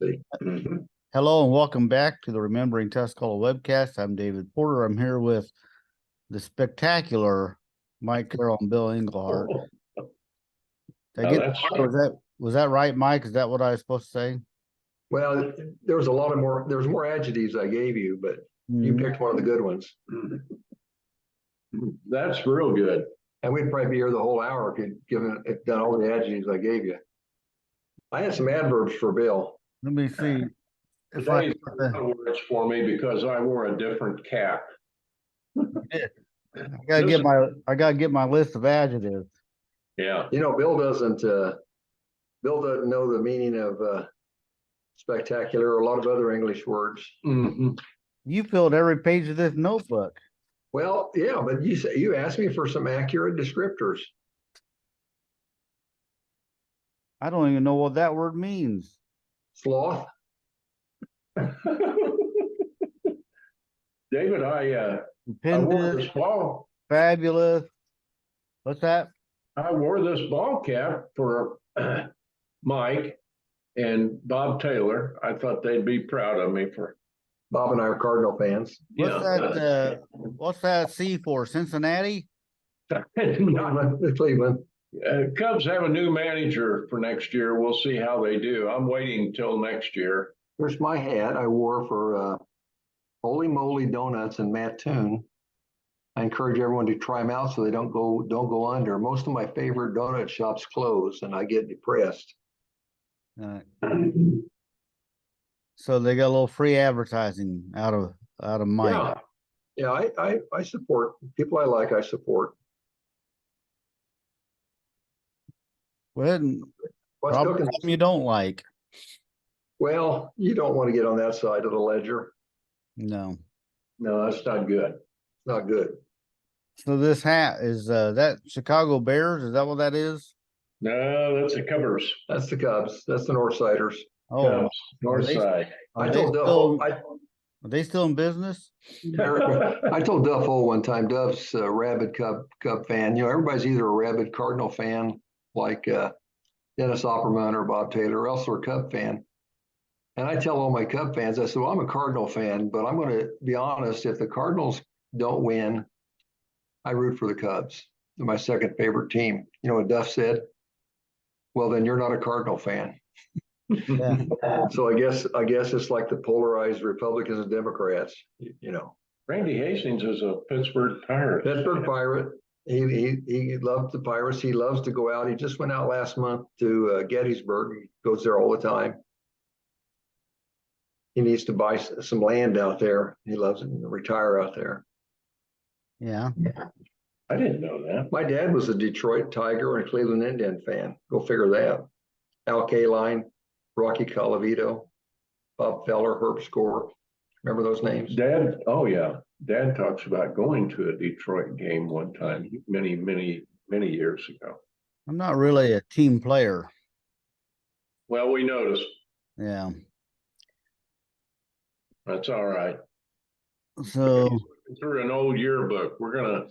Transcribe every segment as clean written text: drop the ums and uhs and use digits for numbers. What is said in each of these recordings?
Mhm. Hello and welcome back to the Remembering Tuscola webcast. I'm David Porter. I'm here with the spectacular Mike Carroll and Bill Englehart. Did I get was that right, Mike? Is that what I was supposed to say? Well, there was more adjectives I gave you, but you picked one of the good ones. That's real good. And we'd probably be here the whole hour if you'd done all the adjectives I gave you. I had some adverbs for Bill. Let me see. If Today's words for me because I wore a different cap. I gotta get my list of adjectives. Yeah. You know, Bill doesn't know the meaning of spectacular or a lot of other English words. Mm-hmm. You filled every page of this notebook. Well, yeah, but you asked me for some accurate descriptors. I don't even know what that word means. Sloth. David, I wore this ball. Fabulous. What's that? I wore this ball cap for Mike and Bob Taylor. I thought they'd be proud of me for. Bob and I are Cardinal fans. What's that C for? Cincinnati? Cleveland. Cubs have a new manager for next year. We'll see how they do. I'm waiting till next year. Here's my hat I wore for Holy Moly Donuts and Mattoon. I encourage everyone to try them out so they don't go under. Most of my favorite donut shops close, and I get depressed. So they got a little free advertising out of Mike. Yeah, I support people I like. I support. Well, probably something you don't like. Well, you don't want to get on that side of the ledger. No, that's not good. Not good. So this hat is that Chicago Bears? Is that what that is? No, that's the Cubs. That's the Cubs. That's the Northsiders. Oh, Cubs, North Side. I told Duff. Are they still in business? I told Duff one time. Duff's a rabid Cub fan. You know, everybody's either a rabid Cardinal fan like Dennis Opperman or Bob Taylor, or else they're a Cub fan. And I tell all my Cub fans, I said, well, I'm a Cardinal fan, but I'm going to be honest. If the Cardinals don't win, I root for the Cubs. They're my second favorite team. You know what Duff said? Well, then you're not a Cardinal fan. Yeah. So I guess it's like the polarized Republicans and Democrats. You know, Randy Hastings is a Pittsburgh Pirate. Pittsburgh Pirate. He loves the Pirates. He loves to go out. He just went out last month to Gettysburg. He goes there all the time. He needs to buy some land out there. He loves it and retire out there. Yeah. I didn't know that. My dad was a Detroit Tiger and a Cleveland Indian fan. Go figure that. Al Kaline, Rocky Colavito, Bob Feller, Herb Score. Remember those names? Dad, oh yeah. Dad talks about going to a Detroit game one time, many years ago. I'm not really a team player. Well, we noticed. Yeah. That's all right. So through an old yearbook, we're gonna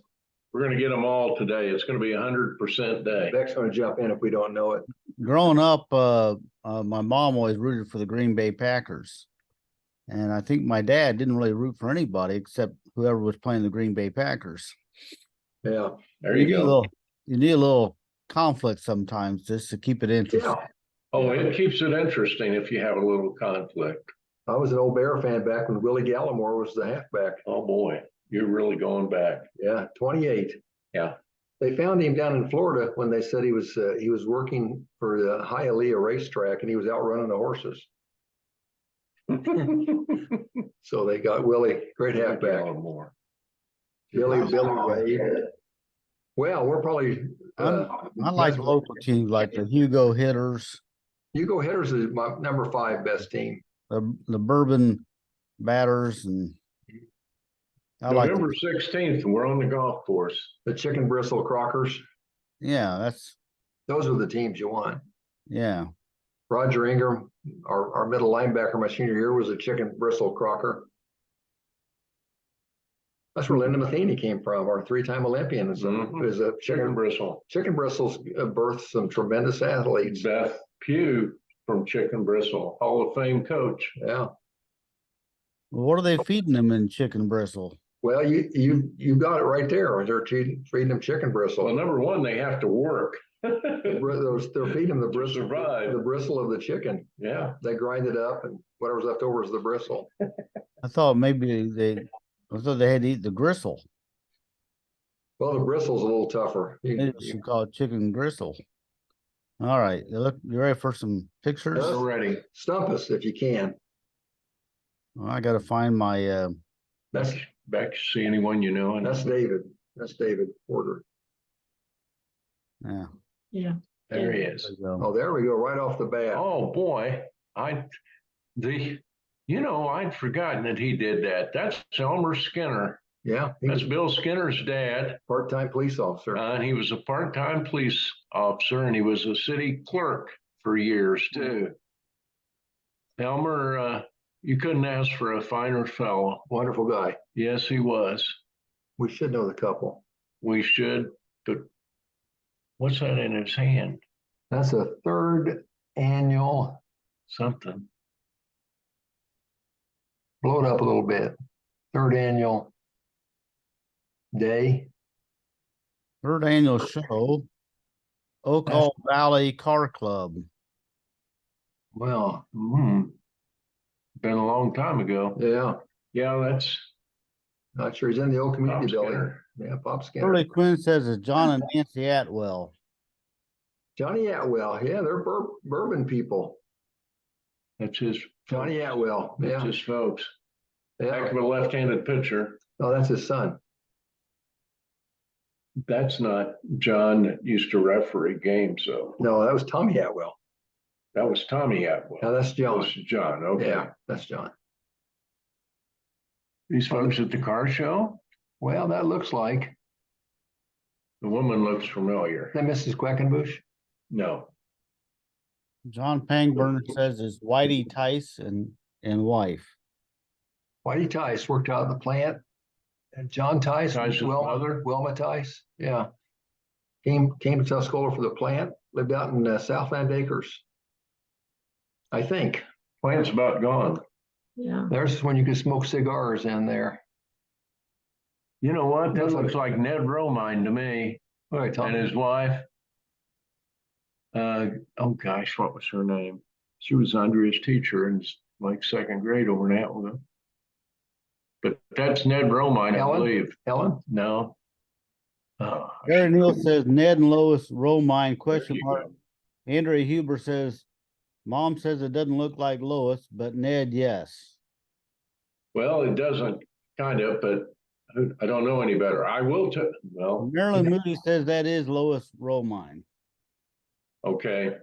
get them all today. It's gonna be 100% day. Beck's gonna jump in if we don't know it. Growing up, my mom always rooted for the Green Bay Packers. And I think my dad didn't really root for anybody except whoever was playing the Green Bay Packers. Yeah. There you go. You need a little conflict sometimes just to keep it interesting. Yeah. Oh, it keeps it interesting if you have a little conflict. I was an old Bear fan back when Willie Gallimore was the halfback. Oh boy, you're really going back. Yeah, 28. Yeah. They found him down in Florida when they said he was working for the Hialeah racetrack and he was out running the horses. So they got Willie, great halfback. Billy Wade. Well, we're probably. I like local teams like the Hugo Hitters. Hugo Hitters is my number 5 best team. The Bourbon Batters and November 16th, we're on the golf course. The Chicken Bristle Crockers. Yeah, those are the teams you want. Yeah. Roger Ingram, our middle linebacker my senior year, was a Chicken Bristle Crocker. That's where Linda Matheny came from, our 3-time Olympian. Is a chicken bristle. Chicken bristles birthed some tremendous athletes. Beth Pugh from Chicken Bristle, Hall of Fame coach. Yeah. What are they feeding them in chicken bristle? Well, you got it right there. They're feeding them chicken bristle. Well, number one, they have to work. They're feeding them the bristle, survive. the bristle of the chicken. Yeah. They grind it up, and whatever's left over is the bristle. I thought maybe I thought they had to eat the gristle. Well, the bristle's a little tougher. They should call it chicken gristle. All right, you ready for some pictures? Yes. We're ready. Stump us if you can. Well, I got to find my. Beck, see anyone you know? That's David. That's David Porter. Yeah. Yeah. There he is. Oh, there we go. Right off the bat. Oh, boy. I'd forgotten that he did that. That's Elmer Skinner. Yeah. He That's was Bill Skinner's dad. part-time police officer. And he was a part-time police officer, and he was a city clerk for years too. Elmer, you couldn't ask for a finer fellow. Wonderful guy. Yes, he was. We should know the couple. We should. But what's that in his hand? That's a third annual. Something. Blow it up a little bit. Third annual day. Third annual show, Oakall Valley Car Club. Well, Been a long time ago. yeah. Yeah, that's Not sure he's in the old community Bob building. Skinner. Yeah, Bob Skinner. Shirley Quinn says it's John and Nancy Atwell. Johnny Atwell. Yeah, they're bourbon people. That's his. Johnny Atwell. That's Yeah. his folks. Heck Yeah. of a left-handed pitcher. Oh, that's his son. That's not John that used to referee games, though. No, that was Tommy Atwell. That was Tommy Atwell. Now that's That John. was John. Okay. Yeah, that's John. These folks at the car show. Well, that looks like. The woman looks familiar. Is that Mrs. Quackenbush? No. John Pangburn says it's Whitey Tice and wife. Whitey Tice worked out in the plant. And John Tice, Tice's mother? Wilma Tice. Yeah. Came to Tuscola for the plant. Lived out in Southland Acres. I think. Plant's about gone. Yeah. There's when you could smoke cigars in there. You know what? That That's looks what- like Ned Romine to me All right, and Tom. his wife. Oh gosh, what was her name? She was Andrea's teacher in like second grade over in Atwell. But that's Ned Romine, I Ellen? believe. Ellen? No. Oh, Gary Neal says Ned and Lois Romine question you mark. go. Andrea Huber says Mom says it doesn't look like Lois, but Ned, yes. Well, it doesn't, kind of, but I don't know any better. I will tell. Well, Marilyn Moody says that is Lois Romine. okay.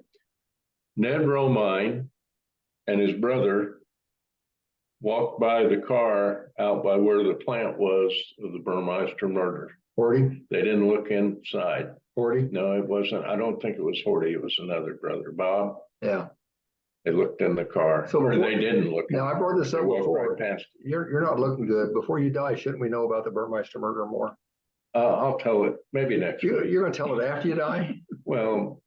Ned Romine and his brother walked by the car out by where the plant was of the Burmeister murder. 40? They didn't look inside. 40? No, it wasn't. I don't think it was Horty. It was another brother, Bob. Yeah. They looked in the car, So or before- they didn't look. Now, I brought this They up walked before. right past. You're not looking good. Before you die, shouldn't we know about the Burmeister murder more? I'll tell it maybe next week. You're gonna tell it after you die? Well,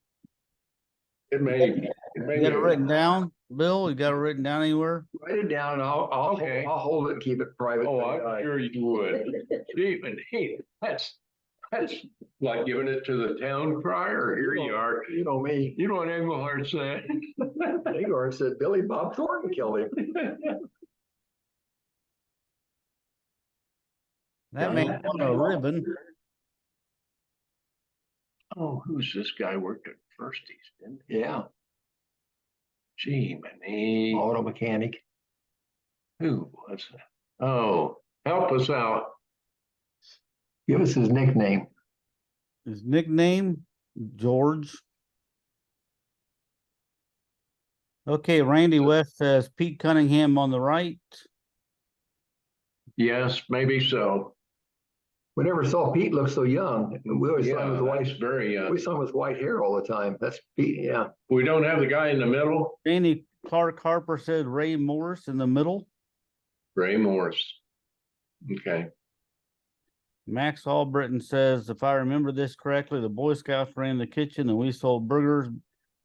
it may. You got it written down, Bill? You got it written down anywhere? Write it down and Okay. I'll hold it and keep it private. Oh, when you die. I'm sure you would. Even that's like giving it to the town crier. Here you are. You know me. You know what Engelhard said? Igor said Billy Bob Thornton killed him. That man on a ribbon. Oh, who's this guy worked at Firsties, didn't he? Yeah, Gee, man, auto mechanic. who was that? Oh, help us out. Give us his nickname. His nickname, George. Okay, Randy West says Pete Cunningham on the right. Yes, maybe so. We never saw Pete look so young. We always saw him with that's white. very young. We saw him with white hair all the time. That's Pete. Yeah. We don't have the guy in the middle, Danny Clark Harper said Ray Morris in the middle. Ray Morris. Okay. Max Albritton says, if I remember this correctly, the Boy Scouts ran the kitchen and we sold burgers,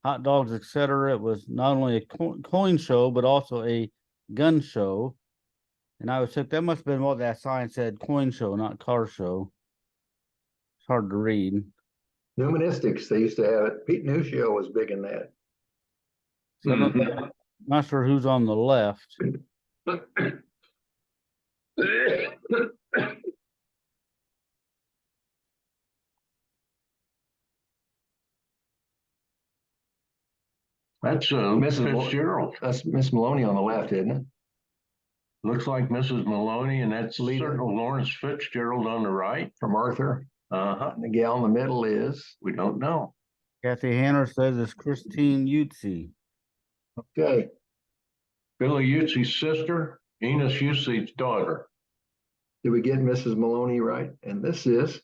hot dogs, etc. It was not only a coin show, but also a gun show. And I was thinking that must have been what that sign said, coin show, not car show. It's hard to read. Pneumatistics, they used to have it. Pete Nuccio was big in that. So I'm not sure who's on the left. That's Mrs. Fitzgerald. That's Miss Maloney on the left, isn't it? Looks like Mrs. Maloney, and that's Lawrence Fitzgerald on the right. From Arthur. Uh-huh. And the gal in the middle is? We don't know. Kathy Hanner says it's Christine Utzi. Okay. Billy Utzi's sister, Enos Utzi's daughter. Did we get Mrs. Maloney right? And this is?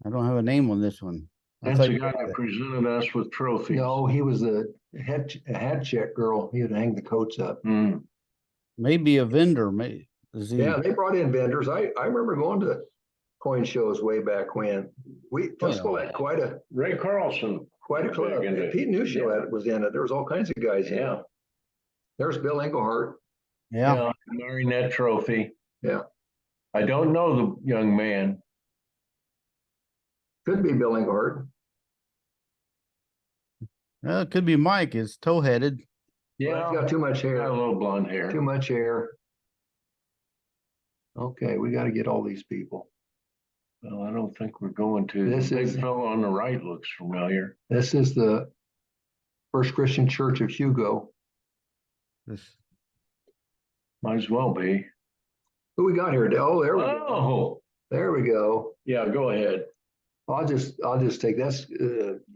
I don't have a name on this one. That's the guy that presented us with trophies. No, he was the head check girl. He would hang the coats up. Mm. Maybe a vendor. Yeah, they brought in vendors. I remember going to coin shows way back when. Tuscola had quite a Ray Carlson. Quite a club. Pete Nuccio was in it. There was all kinds of guys in it. There's Bill Englehart. Yeah. Carrying that trophy. Yeah. I don't know the young man. Could be Bill Englehart. It could be Mike. It's toe-headed. Yeah. He's got too much hair. Got a little blonde hair. Too much hair. Okay, we got to get all these people. Well, I don't think we're going to. This the big is- fellow on the right looks familiar. This is the First Christian Church of Hugo. Might as well be. Who we got here? Oh, there we go. Oh, There we go. yeah, go ahead. I'll just take that's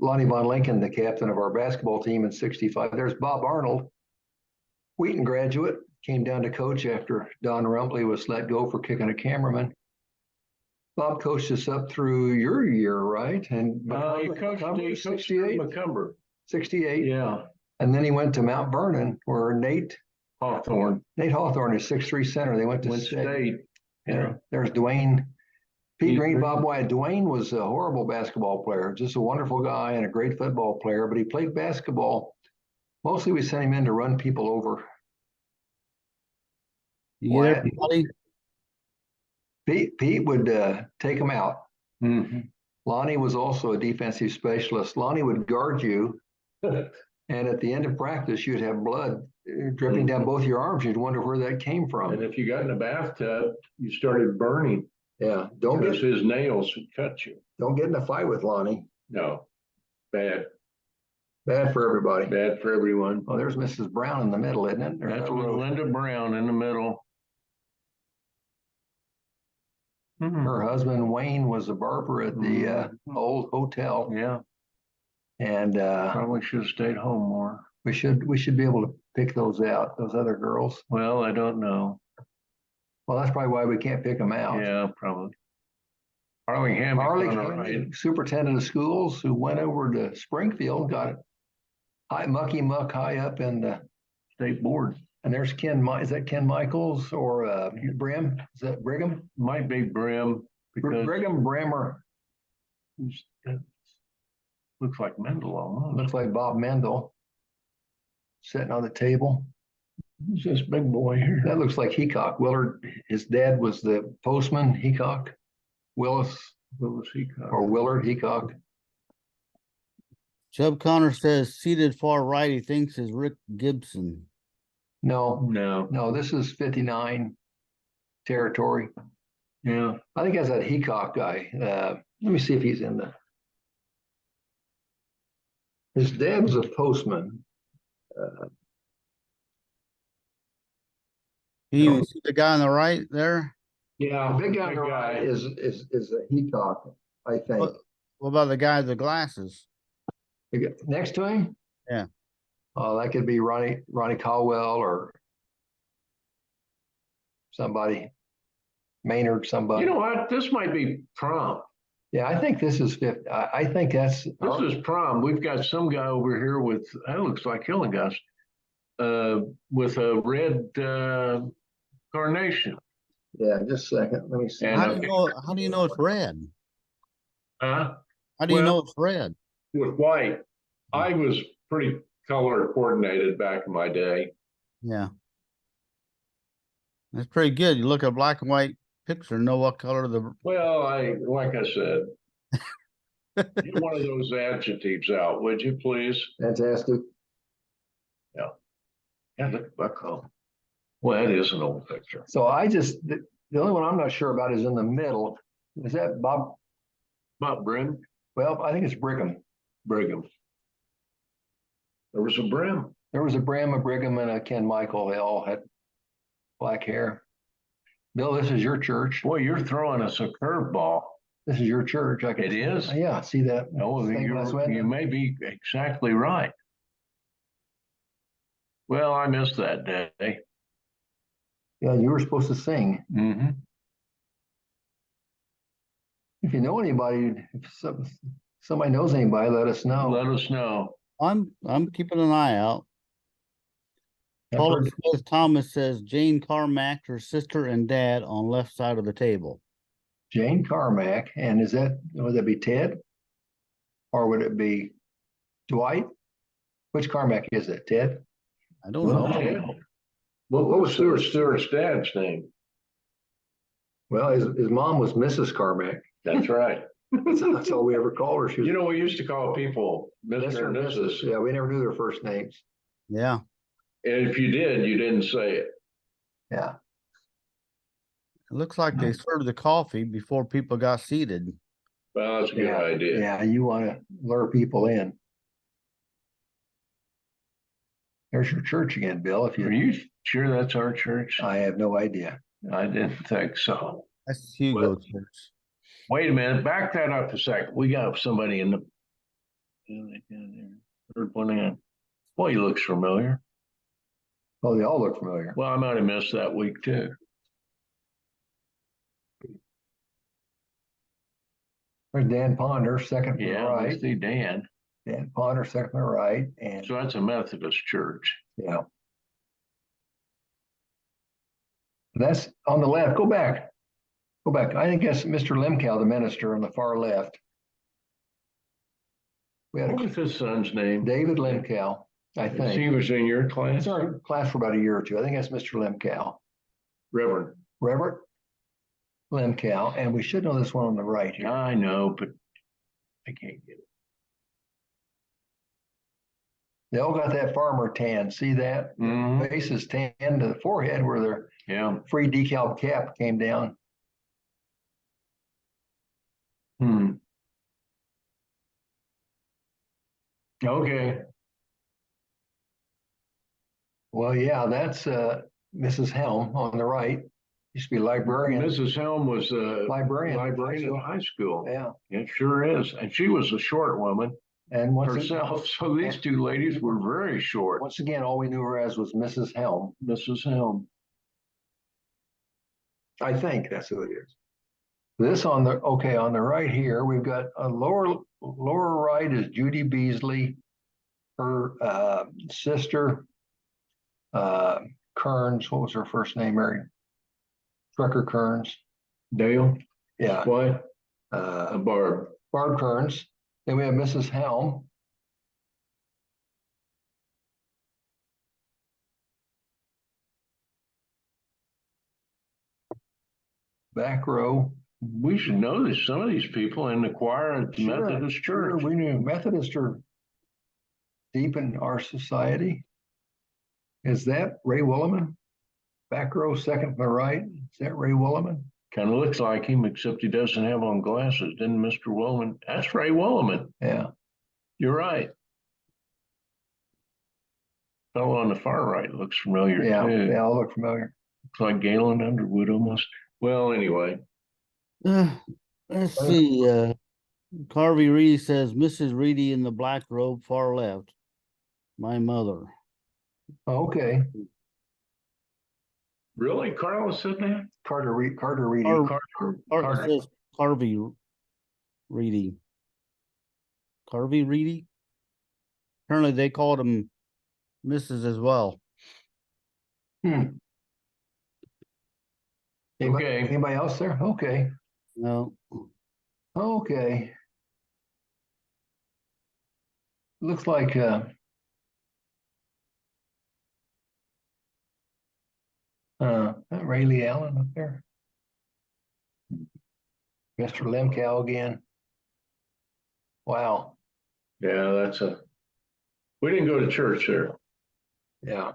Lonnie Von Lincoln, the captain of our basketball team in '65. There's Bob Arnold, Wheaton graduate, came down to coach after Don Rumpley was let go for kicking a cameraman. Bob coached us up through your year, right? And He coached 68, McCumber. 68. Yeah, And then he went to Mount Vernon, where Nate Hawthorne. Hawthorne is 6'3" center. They went to State. Yeah. There's Dwayne. Pete Pete Green, Green. Bob White. Dwayne was a horrible basketball player, just a wonderful guy and a great football player, but he played basketball. Mostly we sent him in to run people over. You get everybody? Pete would take him out. Mm-hmm. Lonnie was also a defensive specialist. Lonnie would guard you, and at the end of practice, you'd have blood dripping down both your arms. You'd wonder where that came from. And if you got in a bathtub, you started burning. Yeah, Because his nails would cut you. don't get in a fight with Lonnie. No, bad, Bad for everybody. bad for everyone. Oh, there's Mrs. Brown in the middle, isn't it? That's with Linda Brown in the middle. Her husband Wayne was a barber at the old hotel, Yeah, and probably should have stayed home more. we should be able to pick those out. Those other girls. Well, I don't know. Well, that's probably why we can't pick them out. Yeah, probably. Harley Hammock Harley, on the right. superintendent of schools, who went over to Springfield, got mucky muck high up in the State board. And there's is that Ken Michaels or Brim? Is that Brigham? Might be Brim because Brigham Brimmer. looks like Mendel almost. Looks like Bob Mendel sitting on the table. Who's this big boy here? That looks like Heacock. Willard, his dad was the postman, Heacock. Willis Heacock. or Willard Heacock. Chubb Connor says seated far right, he thinks is Rick Gibson. No, this is 59 territory. Yeah. I think that's that Heacock guy. Let me see if he's in the. His dad was a postman. You see the guy on the right there? Yeah. The big guy on the right is a Heacock, I think. What about the guy with the glasses? Next to him? Yeah. That could be Ronnie Caldwell or somebody, Maynard, somebody. You know what? This might be prom. Yeah, I think this is 50. I think that's. This is prom. We've got some guy over here with, that looks like Hillengast, with a red carnation. Yeah, just a second. Let me see. And How do you know it's red? Huh? How do you Well- know it's red? With white, I was pretty color coordinated back in my day. Yeah. That's pretty good. You look at a black and white picture, know what color the, Well, like I said, get one of those adjectives out, would you please? Fantastic. Yeah, look at Bucko. Well, that is an old picture. So the only one I'm not sure about is in the middle. Is that Bob? Bob Brim, Well, I think it's Brigham. Brigham. There was a Brim. There was a Bram, a Brigham, and a Ken Michael. They all had black hair. Bill, this is your church. Boy, you're throwing us a curveball. This is your church. It is? Yeah, see that? Oh, stained glass window? you may be exactly right. Well, I missed that day. Yeah, you were supposed to sing. Mm-hmm. If you know anybody, if somebody knows anybody, let us know. Let us know. I'm keeping an eye out. Paula Smith Thomas says Jane Carmack, her sister and dad on left side of the table. Jane Carmack, and would that be Ted? Or would it be Dwight? Which Carmack is it? Ted? I don't know. Ted. Well, what was Stewart's dad's name? Well, his mom was Mrs. Carmack. That's right. That's all we ever called her. She was You know, we used to call people Mr. and Mrs. Yeah, we never knew their first names. Yeah. And if you did, you didn't say it. Yeah. It looks like they served the coffee before people got seated. Well, that's a good idea. Yeah, you want to lure people in. There's your church again, Bill. Are you sure that's our church? I have no idea. I didn't think so. That's Hugo Church. Wait a minute, back that up a second. We got somebody in the third one in. Boy, he looks familiar. Oh, they all look familiar. Well, I might have missed that week too. There's Dan Ponder, second from the Yeah, I right. see Dan. Dan Ponder, second from the right. And So that's a Methodist church. yeah. That's on the left. Go back. Go back. I think that's Mr. Lemkow, the minister on the far left. We had What was his son's name? David Lemkow, I He think. was in your class? It's our class for about a year or two. I think that's Mr. Lemkow. Reverend. Reverend Lemkow, and we should know this one on the right here. I know, but I can't get it. They all got that farmer tan. See that? Mhm. Face is tan to the forehead where their Yeah. free decal cap came down. Okay. Well, yeah, that's Mrs. Helm on the right. Used to be librarian. Mrs. Helm was a Librarian. librarian at high school. Yeah. It sure is. And she was a short woman And herself. So these two ladies were very short. once again, all we knew her as was Mrs. Helm. Mrs. Helm. I think that's who it is. This on the right here, we've got a lower right is Judy Beasley, her sister, Kearns. What was her first name? Mary Trucker Kearns. Dale? Yeah. What? Barb Barb. Kearns. Then we have Mrs. Helm. Back row. We should know this. Some of these people in the choir at the Sure, Methodist sure, Church. we knew Methodists are deep in our society. Is that Ray Williman? Back row, second from the right. Is that Ray Williman? Kind of looks like him, except he doesn't have on glasses, didn't Mr. Woolman? That's Ray Woolman. Yeah. You're right. Fellow on the far right looks familiar Yeah, too. they all look familiar. Looks like Galen Underwood almost. Well, anyway. Let's see. Carvey Reedy says Mrs. Reedy in the black robe, far left. My mother. Okay. Really? Carla said that? Carter Reedy. Carter says Carvey Reedy. Carvey Reedy? Apparently they called him Mrs. as well. Anybody, Okay. Anybody else there? Okay. No. Okay. looks like Rayleigh Allen up there. Mr. Lemcow again. Wow. Yeah, we didn't go to church there. Yeah.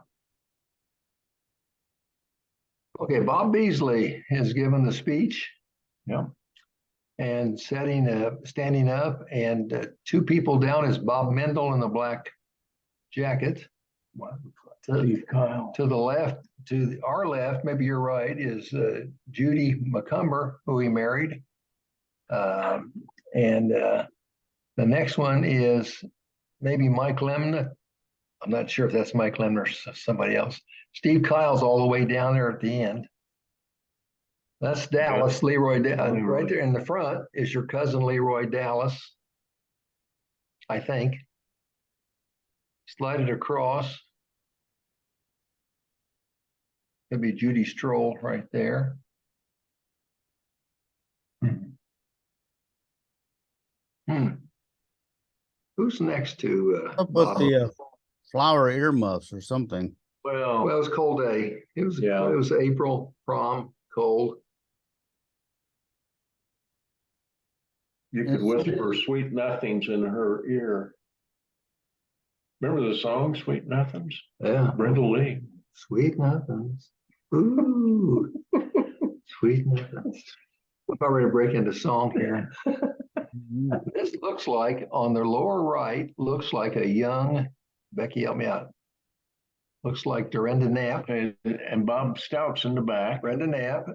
Okay, Bob Beasley has given the speech. Yeah. And standing up, and two people down is Bob Mendel in the black jacket. Steve Kyle. To the left, our left, maybe you're right, is Judy McCumber, who he married. And the next one is maybe Mike Lemna. I'm not sure if that's Mike Lemna or somebody else. Steve Kyle's all the way down there at the end. That's Dallas, Leroy. Right there in the front is your cousin Leroy Dallas, I think. Slide it across. It'd be Judy Stroll right there. Who's next to Up with the flower earmuffs or something. Well, it was a cold day. It was April, prom, cold. You could whisper sweet nothings in her ear. Remember the song Sweet Nothings? Yeah. Brenda Lee. Sweet nothings. Ooh. Sweet nothings. I'm about ready to break into song here. This looks like, on the lower right, looks like a young, Becky, help me out. Looks like Dorinda Knapp. And Bob Stout's in the back. Brenda Knapp.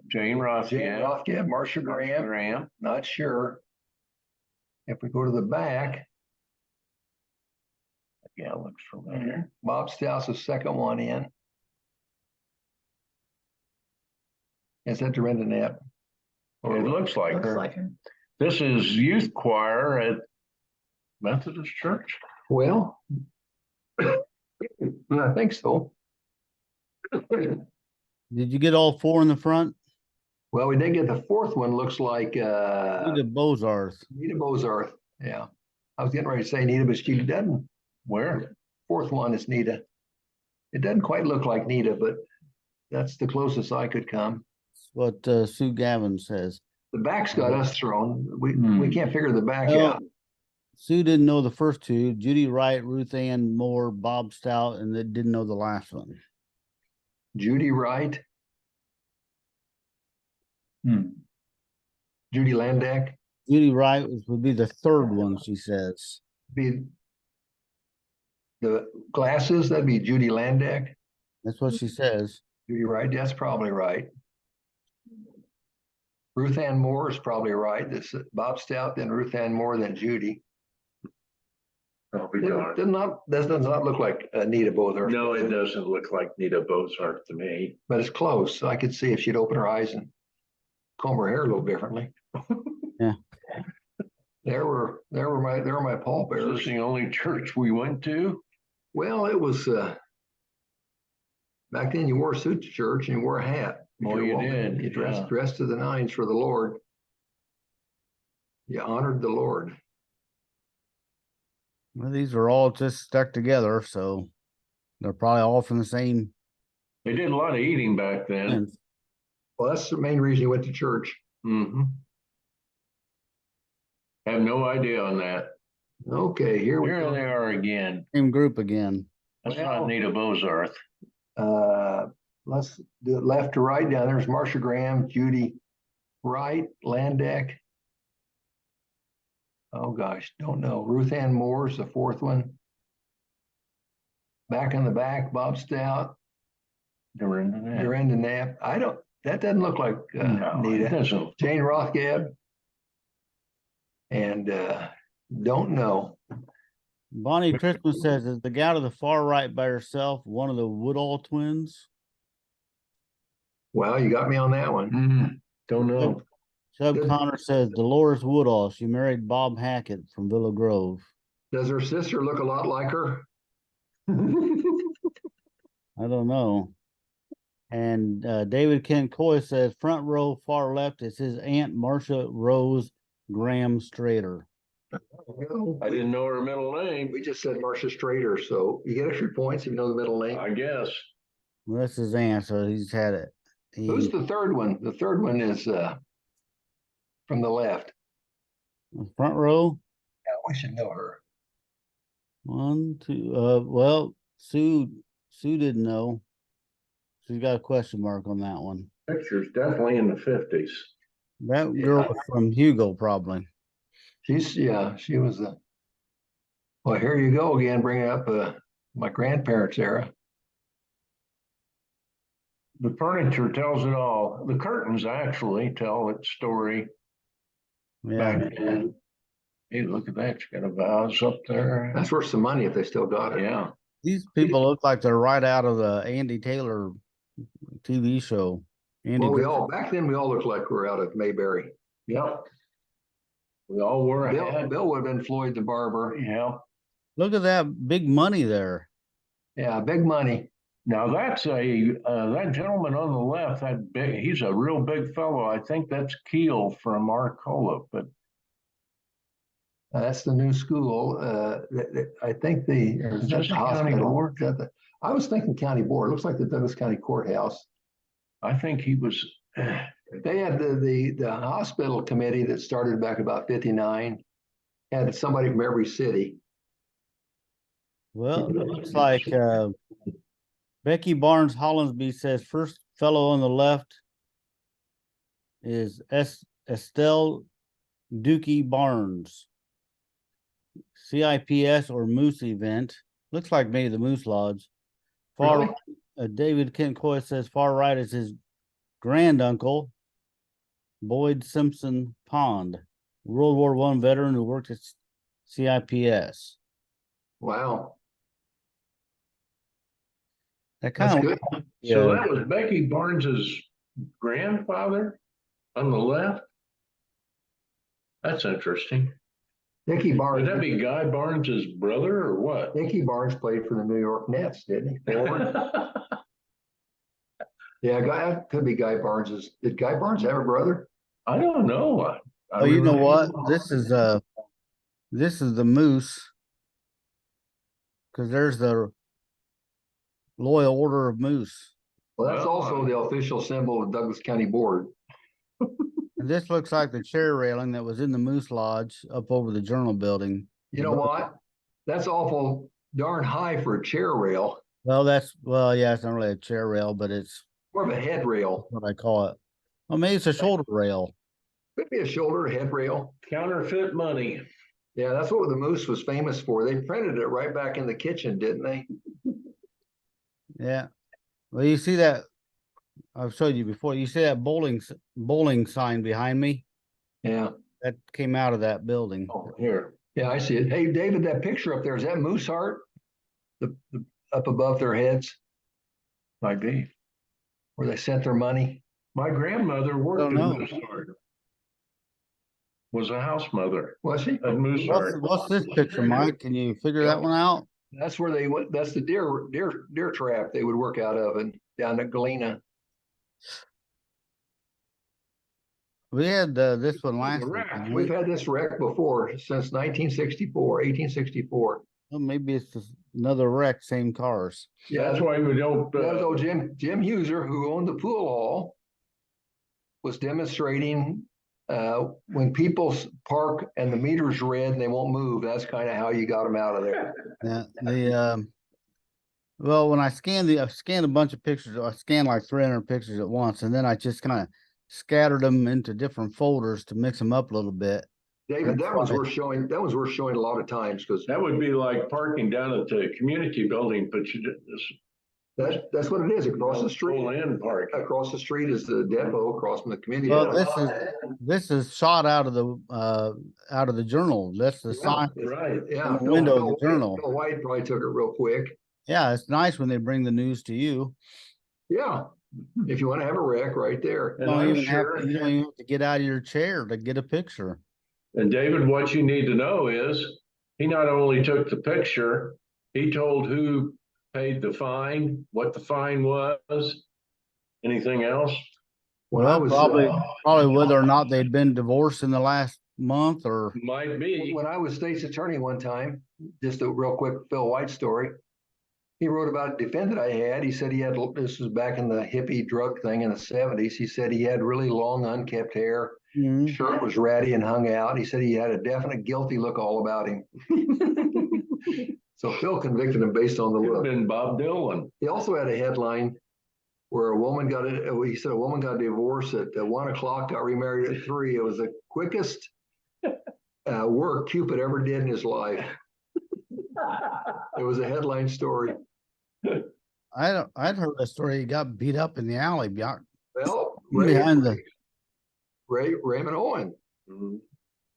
Jane Rothgeb. Marcia Graham. Not sure. If we go to the back. Yeah, looks familiar. Bob Stout's the second one in. Is that Dorinda Knapp? It looks like her. Like her. This is youth choir at Methodist Church. Well, I think so. Did you get all four in the front? Well, we did get the fourth one. Looks like Nita Bozarth. Nita Bozarth. Yeah, I was getting ready to say Nita, but she doesn't. Where? Fourth one is Nita. It doesn't quite look like Nita, but that's the closest I could come. That's what Sue Gavin says. The back's got us thrown. We can't figure the back out. Sue didn't know the first two. Judy Wright, Ruth Ann Moore, Bob Stout, and they didn't know the last one. Judy Wright. Judy Landak. Judy Wright would be the third one, she says. Be the glasses, that'd be Judy Landak. That's what she says. Judy Wright, that's probably right. Ruth Ann Moore is probably right. This Bob Stout, then Ruth Ann Moore, then Judy. Does not look like Nita Bozarth. No, it doesn't look like Nita Bozarth to me. But it's close. I could see if she'd open her eyes and comb her hair a little differently. Yeah. There were my pallbearers. Is this the only church we went to? Well, it was back then you wore a suit to church and you wore a hat. Oh, you did. You dressed to the nines for the Lord. You honored the Lord. Well, these are all just stuck together, so they're probably all from the same. They did a lot of eating back then. Well, that's the main reason you went to church. Mm-hmm. Have no idea on that. Okay, here they are again. Same group again. That's not Nita Bozarth. Let's do it left to right. Down there's Marcia Graham, Judy Wright, Landak. Oh gosh, don't know. Ruth Ann Moore's the fourth one. Back in the back, Bob Stout. Dorinda Knapp. That doesn't look like Nita. Jane Rothgeb. And don't know. Bonnie Christmas says, is the gal to the far right by herself one of the Woodall twins? Well, you got me on that one. Don't know. Chubb Connor says Dolores Woodall. She married Bob Hackett from Willow Grove. Does her sister look a lot like her? I don't know. And David Kent Coy says front row far left is his aunt Marcia Rose Graham Strader. I didn't know her middle name, We just said Marcia Strader, so you get extra points if you know the middle name. I guess. Well, that's his aunt, so he's had it. Who's the third one? The third one is from the left. Front row. Yeah, we should know her. 1, 2. Well, Sue didn't know. She's got a question mark on that one. Picture's definitely in the 50s. That girl was from Hugo, probably. She was the. Well, here you go again, bringing up my grandparents' era. The furniture tells it all. The curtains actually tell its story Yeah. back then. Hey, look at that. You got a vase up there. That's worth some money if they still got it. Yeah. These people look like they're right out of the Andy Taylor TV show. Andy Well, back then we all looked like we were out of Mayberry. Yep. We all wore a hat. Bill would have been Floyd the barber. Yeah. Look at that big money there. Yeah, big money. Now that's that gentleman on the left, he's a real big fellow. I think that's Keel from Arcola, but That's the new school. I think Is this the county board? I was thinking county board. It looks like the Douglas County Courthouse. I think he was. They had the hospital committee that started back about 59, had somebody from every city. Well, it looks like Becky Barnes Hollinsby says first fellow on the left is Estelle Dookie Barnes. CIPS or Moose event. Looks like maybe the Moose Lodge. Far Really? David Kincoy says far right is his granduncle, Boyd Simpson Pond, World War I veteran who worked at CIPS. Wow. That That's kind good. of So that was Becky Barnes's grandfather on the left. That's interesting. Dickie Barnes. Would that be Guy Barnes's brother or what? Dickie Barnes played for the New York Nets, didn't he? Forward. Yeah, that could be Guy Barnes's. Did Guy Barnes have a brother? I don't know. Oh, you know what? This is the Moose, because there's the Loyal Order of Moose. Well, that's also the official symbol of Douglas County Board. And this looks like the chair railing that was in the Moose Lodge up over the Journal building. You know what? That's awful darn high for a chair rail. Well, yeah, it's not really a chair rail, but it's More of a head rail. what I call it. Well, maybe it's a shoulder rail. Could be a shoulder head rail. Counterfeit money. Yeah, that's what the Moose was famous for. They printed it right back in the kitchen, didn't they? Yeah. Well, you see that? I've showed you before. You see that bowling sign behind me? Yeah. That came out of that building. Oh, here. Yeah, I see it. Hey, David, that picture up there, is that moose heart? The up above their heads Might be. where they sent their money? My grandmother worked Don't at know. Mooseheart. Was a house mother Was she? at Mooseheart. What's this picture, Mike? Can you figure that one out? That's where they went. That's the deer trap they would work out of, and down at Galena. We had this one last week. Wreck. didn't we? We've had this wreck before since 1864. Well, maybe it's just another wreck, same cars. Yeah, That's why we don't. that's old Jim Huser, who owned the pool hall, was demonstrating when people park and the meter's red and they won't move. That's kind of how you got them out of there. Yeah, well, when I scanned a bunch of pictures. I scanned like 300 pictures at once, and then I just kind of scattered them into different folders to mix them up a little bit. David, that one's worth showing. That one's worth showing a lot of times because That would be like parking down at the community building, but you just. that's what it is. Across the street. Pull in park. Across the street is the depot across from the community. Well, depot. this is shot out of the Journal. That's the sign. Right. Yeah, the window of the Journal. Bill White probably took it real quick. Yeah, it's nice when they bring the news to you. Yeah, if you want to have a wreck right there. And I'm sure. You don't even have to get out of your chair to get a picture. And David, what you need to know is he not only took the picture, he told who paid the fine, what the fine was, anything else. When I was probably whether or not they'd been divorced in the last month or? Might be. When I was state's attorney one time, just a real quick Phil White story. He wrote about a defendant I had. He said he had, this was back in the hippie drug thing in the 70s. He said he had really long, unkept hair. Mhm. Shirt was ratty and hung out. He said he had a definite guilty look all about him. So Phil convicted him based on the Could have look. been Bob Dylan. He also had a headline where a woman got it. He said a woman got divorced at 1 o'clock, got remarried at 3. It was the quickest work Cupid ever did in his life. It was a headline story. I'd heard a story. He got beat up in the alley behind Well, the. Raymond Owen. Mhm.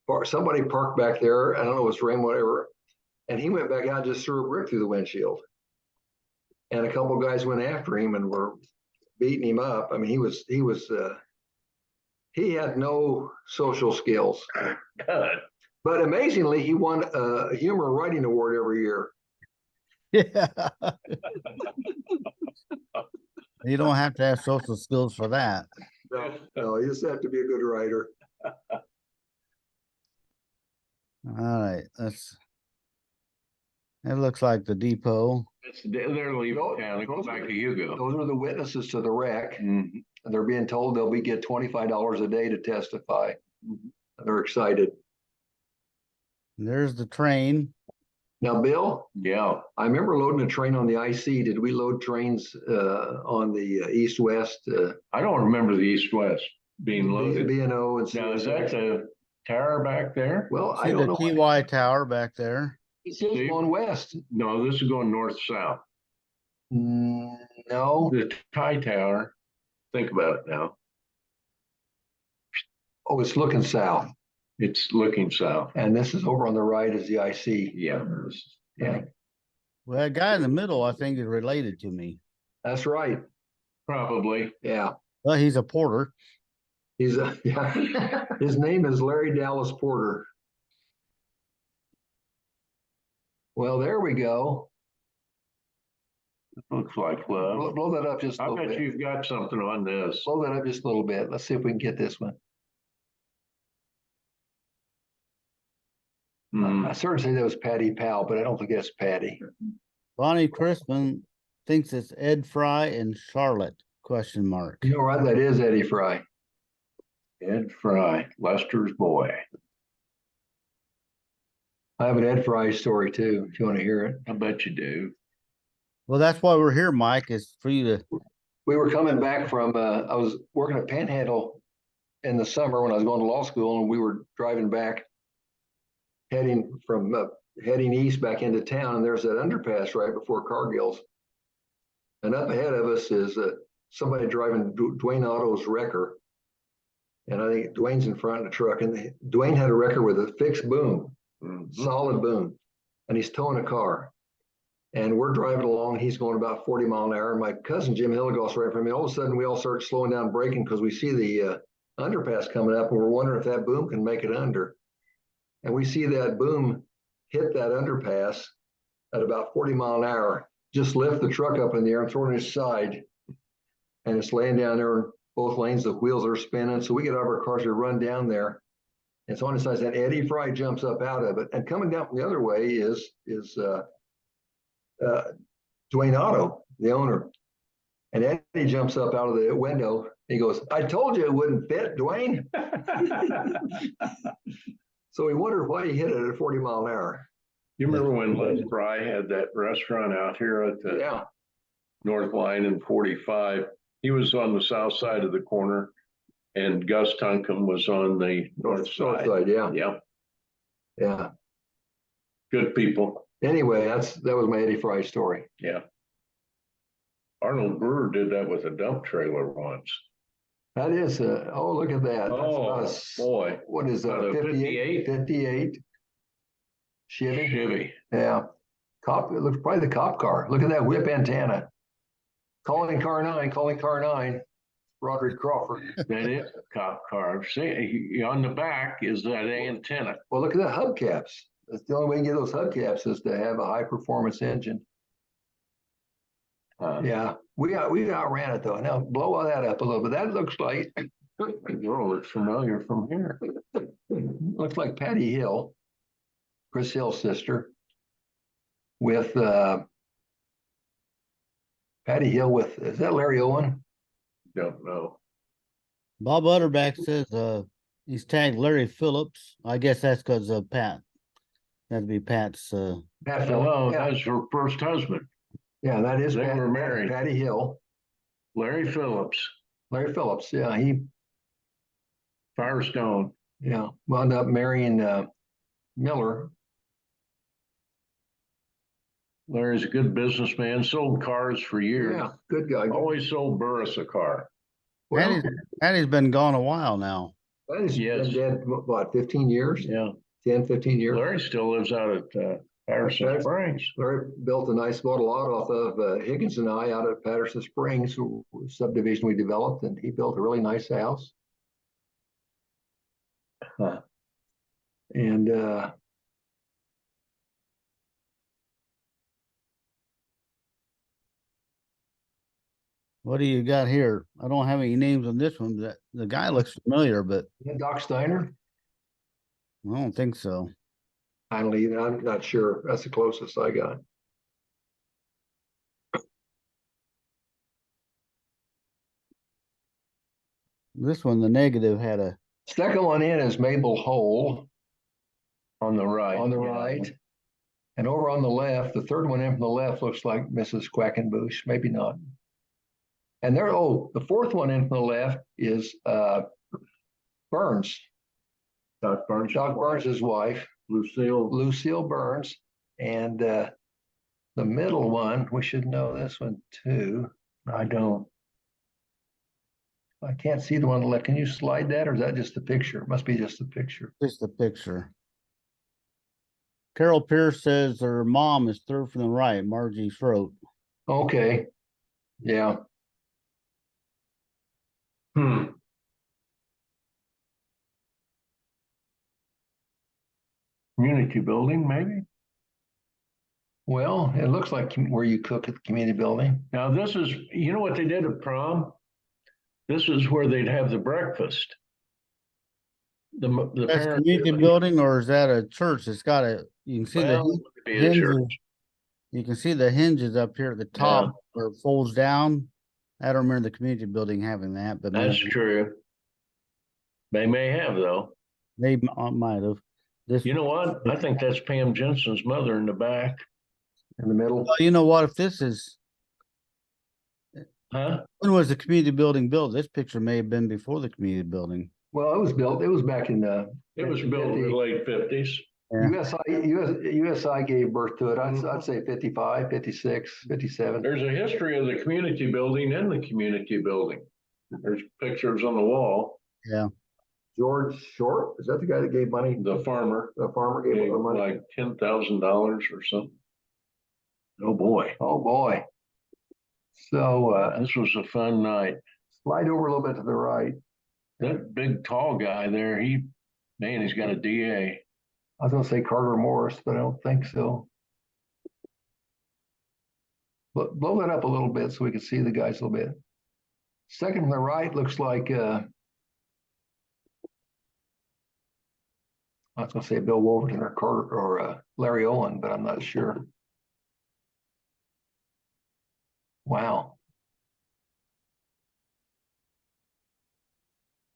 Or somebody parked back there. I don't know, it was Raymond, whatever. And he went back out and just threw a brick through the windshield. And a couple of guys went after him and were beating him up. I mean, he had no social skills. God. But amazingly, he won a humor writing award every year. Yeah. You don't have to have social skills for that. No, you just have to be a good writer. All right, it looks like the depot. They're leaving No, town. They go those back are- to Hugo. Those are the witnesses to the wreck. Mhm. And they're being told they'll be get $25 a day to testify. They're excited. There's the train. Now, Bill, Yeah. I remember loading a train on the IC. Did we load trains on the east-west? I don't remember the east-west being loaded. B&O and Now, is that the tower back there? Well, I See don't the know. TY tower back there. It's just See? going west. No, this is going north-south. No. The Tie Tower, think about it now. Oh, it's looking south. It's looking south. And this is over on the right is the IC. Yeah. Yeah, Well, that guy in the middle, I think, is related to me. that's right. Probably. Yeah. Well, he's a porter. Yeah. His name is Larry Dallas Porter. Well, there we go. Looks like love. Blow that up just a I little bet bit. you've got something on this. Blow that up just a little bit. Let's see if we can get this one. I sort of say that was Patty Powell, but I don't think that's Patty. Bonnie Crispin thinks it's Ed Fry and Charlotte, ? You know what? That is Eddie Fry. Ed Fry, Lester's boy. I have an Ed Fry story too, if you want to hear it. I bet you do. Well, that's why we're here, Mike, is for you to. We were coming back from, I was working at Panhandle in the summer when I was going to law school, and we were driving back, heading east back into town, and there's that underpass right before Cargill's. And up ahead of us is somebody driving Dwayne Otto's wrecker. And I think Dwayne's in front of the truck, and Dwayne had a wrecker with a fixed boom, solid boom, and he's towing a car. And we're driving along, he's going about 40 miles an hour, and my cousin Jim Hilligoss right from me. All of a sudden, we all start slowing down, braking, because we see the underpass coming up, and we're wondering if that boom can make it under. And we see that boom hit that underpass at about 40 miles an hour, just lift the truck up in the air and throw it on its side. And it's laying down there, both lanes, the wheels are spinning. So we get out of our cars, we run down there. It's on its side, and Eddie Fry jumps up out of it. And coming down from the other way is Dwayne Otto, the owner. And Eddie jumps up out of the window. He goes, "I told you it wouldn't fit, Dwayne." So we wondered why he hit it at 40 miles an hour. You remember when Les Fry had that restaurant out here at the Yeah. North Line in 45? He was on the south side of the corner, and Gus Tunkum was on the north side. Yeah. Yeah, Yeah. good people. Anyway, that was my Eddie Fry story. Yeah. Arnold Brewer did that with a dump trailer once. That is, oh, look at that. That's Oh, boy. What is that? About a 58? 58. Chevy. Chevy. Yeah. It looks probably the cop car. Look at that whip antenna. Calling car 9. Roderick Crawford. That is a cop car. See, on the back is that antenna. Well, look at the hubcaps. That's the only way you can get those hubcaps is to have a high performance engine. Yeah, we outran it though. Now blow all that up a little bit. That looks like The girl looks familiar from here. Looks like Patty Hill, Chris Hill's sister, with Patty Hill with, is that Larry Owen? Don't know. Bob Utterback says he's tagged Larry Phillips. I guess that's because of Pat. That'd be Pat's Pat Phillips. No, Yeah, that's her first husband, yeah, that is They Pat- were married. Patty Hill, Larry Phillips, Larry Phillips. Yeah, he Firestone. wound up marrying Miller. Larry's a good businessman, sold cars for years. Yeah, good guy. Always sold Burris a car. Well, Patty's been gone a while now. Patty's Yes. been dead, what, 15 years? Yeah. 10, 15 years. Larry still lives out at Patterson Springs. Larry built a nice model lot off of Higgins and I out at Patterson Springs, subdivision we developed, and he built a really nice house. Huh. And What do you got here? I don't have any names on this one. But the guy looks familiar, but Doc Steiner, I don't think so. I'm not sure. That's the closest I got. This one, the negative had a Second one in is Mabel Hole On the right. on the yeah. right. And over on the left, the third one in from the left looks like Mrs. Quackenbush, maybe not. And there, the fourth one in from the left is Burns. Doc Burns. Doc Burns' wife, Lucille Burns. And the middle one, we should know this one too. I don't. I can't see the one on the left. Can you slide that, or is that just the picture? It must be just the picture. just a picture. Carol Pierce says her mom is third from the right, Margie Throat. Okay. Yeah. Community building, maybe? Well, it looks like where you cook at the community building. Now, this is, you know what they did at prom? This is where they'd have the breakfast. The That's parents. community building, or is that a church? It's got a, you can see Well, the it could be a hinges. church. You can see the hinges up here at the top where it folds down. I don't remember the community building having that, but That's maybe true. They may have, though. they might have. This, You know what? I think that's Pam Jensen's mother in the back. In the middle. well, you know what? If this is, Huh? when was the community building built? This picture may have been before the community building. Well, it was back in the. It was built in the late 50s. Yeah. USI gave birth to it. I'd say 55, 56, 57. There's a history of the community building and the community building. There's pictures on the wall. Yeah. George Short, is that the guy that gave money? The farmer The farmer gave gave the money. like $10,000 or something. Oh, boy. Oh, boy. So This was a fun night. slide over a little bit to the right. That big tall guy there, he's got a DA. I was gonna say Carter Morris, but I don't think so. But blow that up a little bit so we can see the guys a little bit. Second from the right looks like I was gonna say Bill Wolverton or Carter or Larry Owen, but I'm not sure. Wow.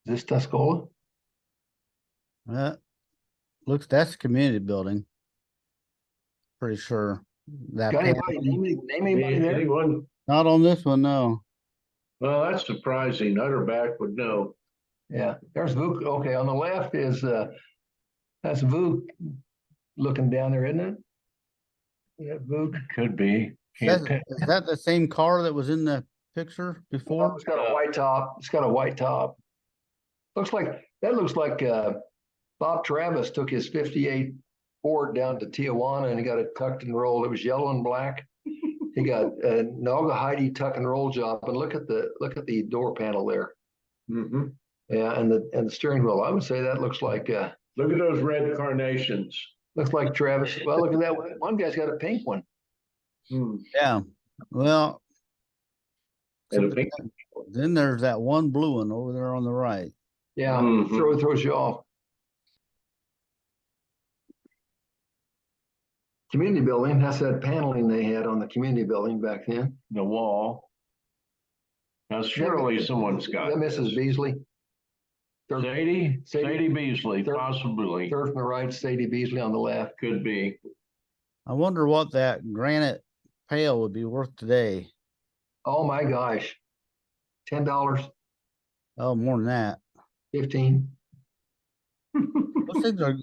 Is this Tuscola? That's a community building. Pretty sure. That Got pan- anybody, name anybody there? Anyone? not on this one, no. Well, that's surprising. Utterback would know. Yeah, there's Vuk. Okay, on the left is that's Vuk looking down there, isn't it? Yeah, Vuk. Could be. Is that the same car that was in the picture before? It's got a white top. It's got a white top. Looks like Bob Travis took his 58 Ford down to Tijuana and he got it tucked and rolled. It was yellow and black. He got a Naga Heidi tuck and roll job. And look at the door panel there. Mm-hmm. Yeah, and the steering wheel. I would say that looks like Look at those red carnations. looks like Travis. Well, look at that one. One guy's got a pink one. Hmm. Yeah. Well, And a pink Then there's that one blue one over there on the right. Yeah, Mhm. throws you off. Community building, that's that paneling they had on the community building back then. The wall. Now surely someone's got That Mrs. this. Beasley. Sadie Beasley, Third- possibly, Third from the right, Sadie Beasley on the left. could be. I wonder what that granite pail would be worth today. Oh my gosh. $10, Oh, more than that. 15.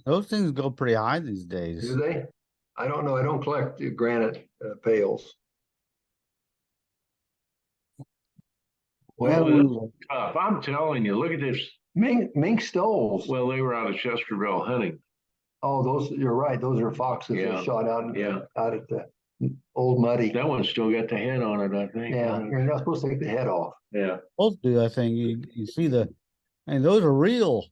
Those things go pretty high these Do days. they? I don't know. I don't collect the granite pails. Well, Yeah, it's tough. I'm telling you, look at this. Mink stoles. Well, they were out of Chesterville hunting. Oh, those, you're right. Those are foxes Yeah. that shot out, Yeah. out at the Old Muddy. That one still got the head on it, I think. Yeah, you're not supposed to take the head off. Yeah. both do, I think. You see and those are real.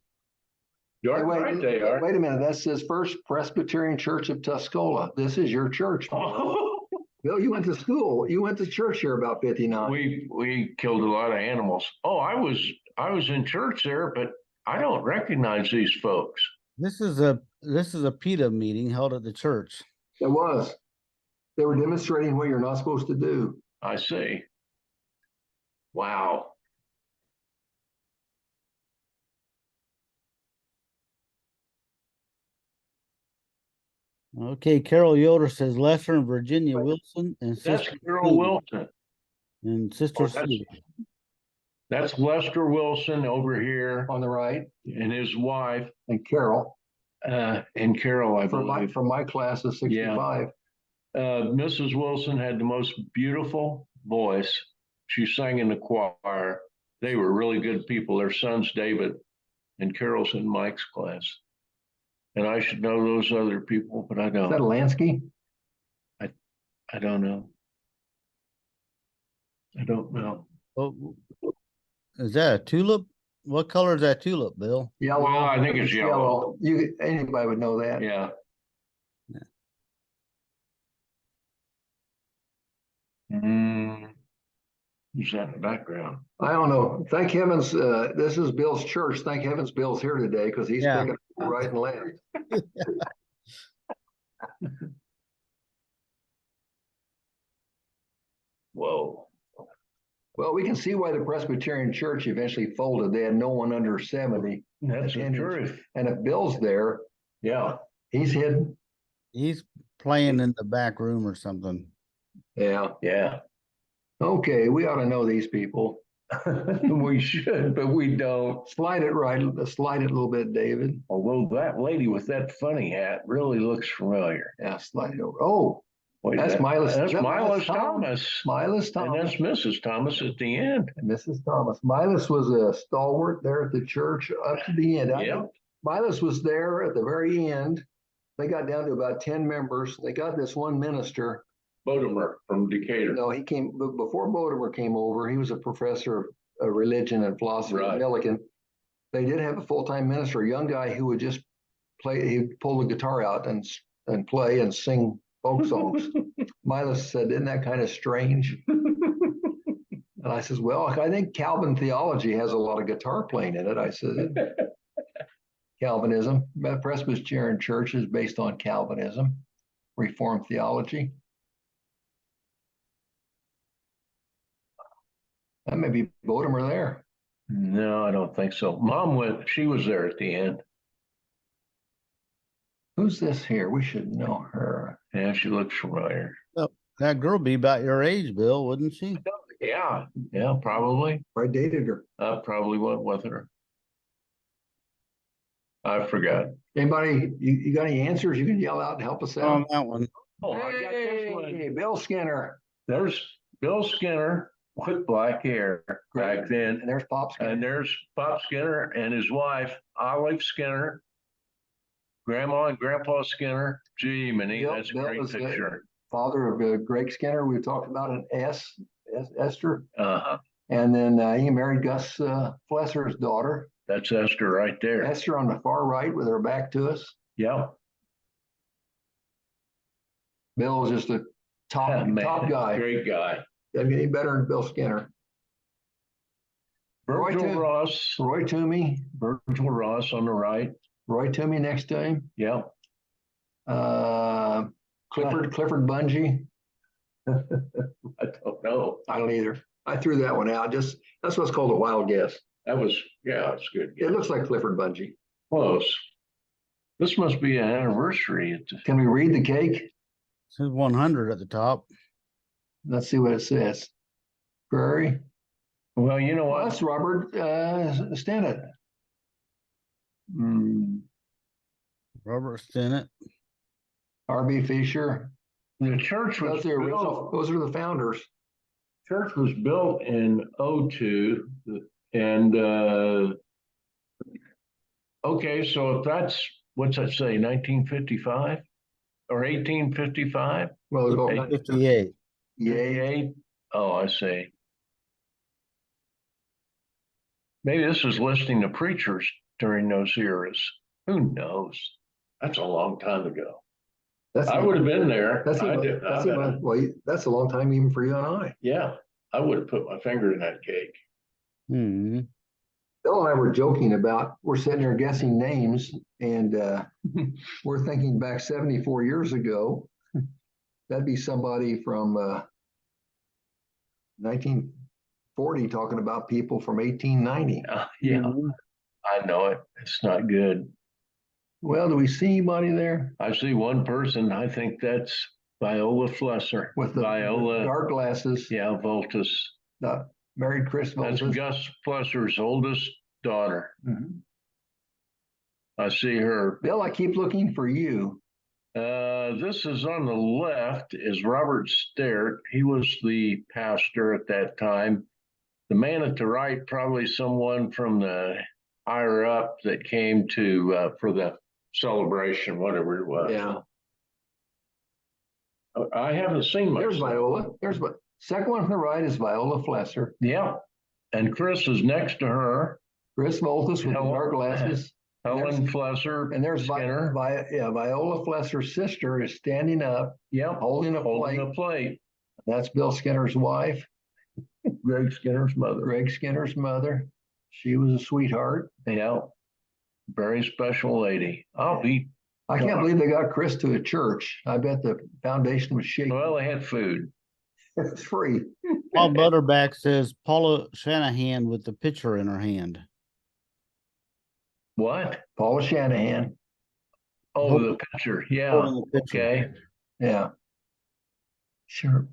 You're Hey, right, they are. Wait a minute. That says First Presbyterian Church of Tuscola. This is your church. Bill, you went to school. You went to church here about 59. We killed a lot of animals. Oh, I was in church there, but I don't recognize these folks. This is a PETA meeting held at the church. It was. They were demonstrating what you're not supposed to do. I see. Wow. Okay, Carol Yoder says Lester and Virginia Wilson and That's Sister Carol Sue Wilson. and Sister Oh, that's- Sue. That's Lester Wilson over here On the right, and his wife, and Carol and Carol, I believe. from my class of 65. Mrs. Wilson had the most beautiful voice. She sang in the choir. They were really good people. Their son's David, and Carol's in Mike's class. And I should know those other people, but I Is that don't. Lansky? I don't know. I don't know. Oh, is that a tulip? What color is that tulip, Bill? Yellow. Well, I think it's yellow. Anybody would know that. Yeah. Who's that in the background? I don't know. Thank heavens, this is Bill's church. Thank heavens Bill's here today because he's Yeah. picking up right and left. Whoa. Well, we can see why the Presbyterian Church eventually folded. They had no one under 70. That's the truth. And if Bill's there, Yeah. he's hidden. He's playing in the back room or something. Yeah. Yeah. Okay, we ought to know these people. We should, but we don't. Slide it a little bit, David. Although that lady with that funny hat really looks familiar. Yeah, slide it over. Oh, Wait, That's Milas- That's that's Milas Thomas. Thomas. Milas And Thomas. that's Mrs. Thomas at the end. And Mrs. Thomas. Milas was a stalwart there at the church up to the end. Yeah. Milas was there at the very end. They got down to about 10 members. They got this one minister. Bodemer from Decatur. No, he came before Bodemer came over. He was a professor of religion and philosophy at Right. Millikan. They did have a full-time minister, a young guy who would just play. He'd pull the guitar out and play and sing folk songs. Milas said, "Isn't that kind of strange?" And I says, "Well, I think Calvin theology has a lot of guitar playing in it." I said, "Calvinism, Presbyterian Church is based on Calvinism, Reformed theology." That may be Bodemer there. No, I don't think so. Mom went, she was there at the end. Who's this here? We should know her. Yeah, she looks familiar. That girl be about your age, Bill, wouldn't she? Yeah, probably. I dated her. I probably went with her. I forgot. Anybody, you got any answers? You can yell out and help us On out. that one. Oh, I got this one. Hey, Bill Skinner. There's Bill Skinner with black hair back then. And there's Pop Skinner. And there's Pop Skinner and his wife, Olive Skinner, Grandma and Grandpa Skinner. Gee, Minnie, Bill- that's a Bill great was the- picture. Father of Greg Skinner. We talked about an Esther. Uh-huh. And then he married Gus Flesser's daughter. That's Esther right there. Esther on the far right with her back to us. Yeah. Bill was just a top Man, guy. Great guy. Doesn't get any better than Bill Skinner. Virgil Toomey. Ross, Roy Toomey, Virgil Ross on the right. Roy Toomey next to him. Yeah. Clifford Bungie. I don't know. I don't either. I threw that one out. Just that's what's called a wild guess. That was, yeah, it's good. It looks like Clifford Bungie. Close. This must be an anniversary. Can we read the cake? It says 100 at the top. Let's see what it says. Prairie. Well, you know Well, what? that's Robert Stennett. Robert Stennett. R.B. Fisher. The church was built. Those are the founders. Church was built in '02, and okay, so if that's, what's that say, 1955 or 1855? Well, it's about 58. Yay. Oh, I see. Maybe this was listing the preachers during those eras. Who knows? That's a long time ago. I would have been there. That's a long time even for you and I. Yeah, I would have put my finger in that cake. Hmm. Bill and I were joking about, we're sitting there guessing names, and we're thinking back 74 years ago, that'd be somebody from 1940 talking about people from 1890. Yeah, Mhm. I know it. It's not good. Well, do we see anybody there I see one person. I think that's Viola Flesser. with the Viola, dark glasses? yeah, Voltus. Married Chris That's Voltus. Gus Flesser's oldest daughter. Mhm. I see her. Bill, I keep looking for you. This is on the left is Robert Sterrt. He was the pastor at that time. The man at the right, probably someone from the higher up that came to for the celebration, whatever it was. Yeah. I haven't seen much. There's Viola. There's what second one from the right is Viola Flesser. Yeah, and Chris is next to her. Chris Voltus with the dark glasses. Helen Flesser. And there's Skinner. Viola Flesser's sister is standing up, Yeah, holding a holding plate. a plate. That's Bill Skinner's wife, Greg Skinner's mother. Greg Skinner's mother. She was a sweetheart. Yeah, very special lady. I can't believe they got Chris to a church. I bet the foundation was shaking. Well, they had food. It's free. Paul Butterback says Paula Shanahan with the pitcher in her hand. What? Paula Shanahan. Oh, the picture. Yeah. Holding the pitcher. Okay. Yeah. Sure.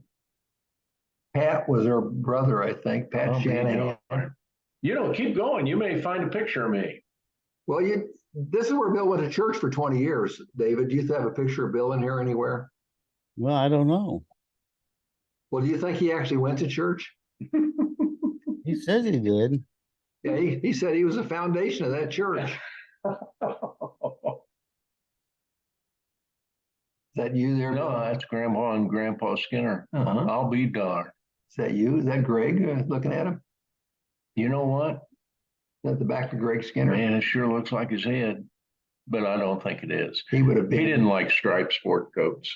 Pat was her brother, I think. Pat I'll be Shanahan. darned. You know, keep going. You may find a picture of me. Well, this is where Bill went to church for 20 years. David, do you have a picture of Bill in here anywhere? Well, I don't know. Well, do you think he actually went to church? He says he did. Yeah, he said he was the foundation of that church. Is that you there? No, Bill? that's Grandma and Grandpa Skinner. Uh-huh. I'll be darned. Is that you? Is that Greg looking at him? You know what? Is that the back of Greg Skinner? Man, it sure looks like his head, but I don't think it is. He would have been. He didn't like striped sport coats.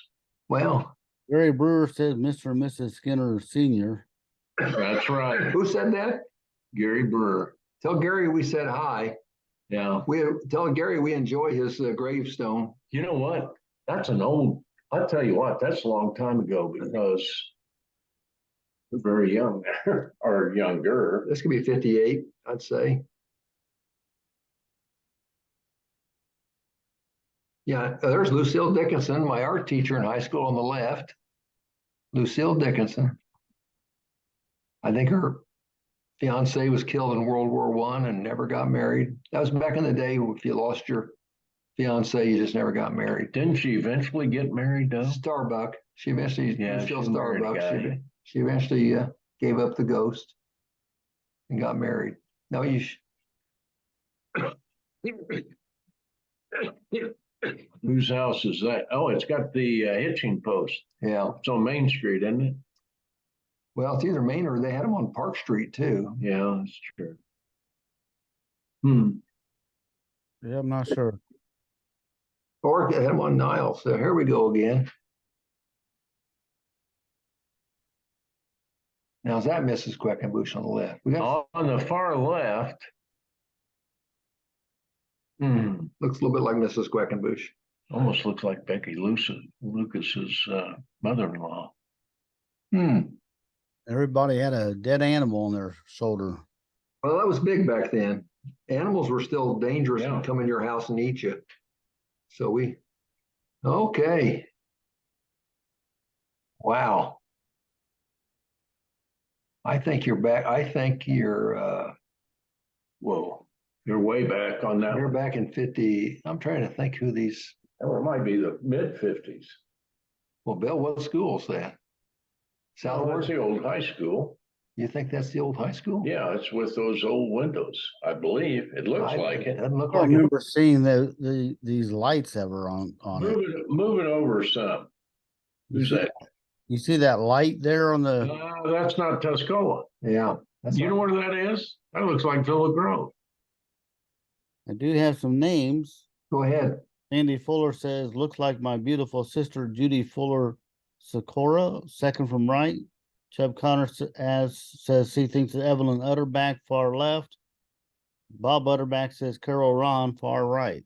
Well, Gary Brewer says Mr. and Mrs. Skinner Sr. That's right. who said that? Gary Brewer. Tell Gary we said hi. Yeah. Tell Gary we enjoy his gravestone. You know what? That's an old, I'll tell you what, that's a long time ago because we're very young or younger. This could be 58, I'd say. Yeah, there's Lucille Dickinson, my art teacher in high school on the left. Lucille Dickinson. I think her fiance was killed in World War I and never got married. That was back in the day. If you lost your fiance, you just never got married. Didn't she eventually get married though? Starbuck. She eventually, Yeah, Lucille she married a Starbuck. guy. She eventually gave up the ghost and got married. No, Whose house is that? Oh, it's got the hitching post. yeah. It's on Main Street, isn't it? Well, it's either Main or they had them on Park Street too. Yeah, that's true. Yeah, I'm not sure. Or they had them on Nile. So here we go again. Now, is that Mrs. Quackenbush on the left? We got, On the far left. looks a little bit like Mrs. Quackenbush. Almost looks like Becky Lucas's mother-in-law. Everybody had a dead animal on their shoulder. Well, that was big back then. Animals were still dangerous Yeah. and come in your house and eat you. So okay. Wow. I think you're back. I think Whoa, you're way back on that. you're back in 50. I'm trying to think who these, Oh, it might be the mid-50s. well, Bill, what school's that? Well, that's Southward? the old high school. You think that's the old high school? Yeah, it's with those old windows, I believe. It looks like it. Doesn't look I don't like it. remember seeing these lights ever on it. Move it over some. Who's that? You see that light there on the, That's not Tuscola. Yeah. That's You know where that is? That looks like Villa Grove. I do have some names. Go ahead. Andy Fuller says, looks like my beautiful sister Judy Fuller Sikora, second from right. Chubb Connor says he thinks of Evelyn Utterback, far left. Bob Utterback says Carol Ron, far right.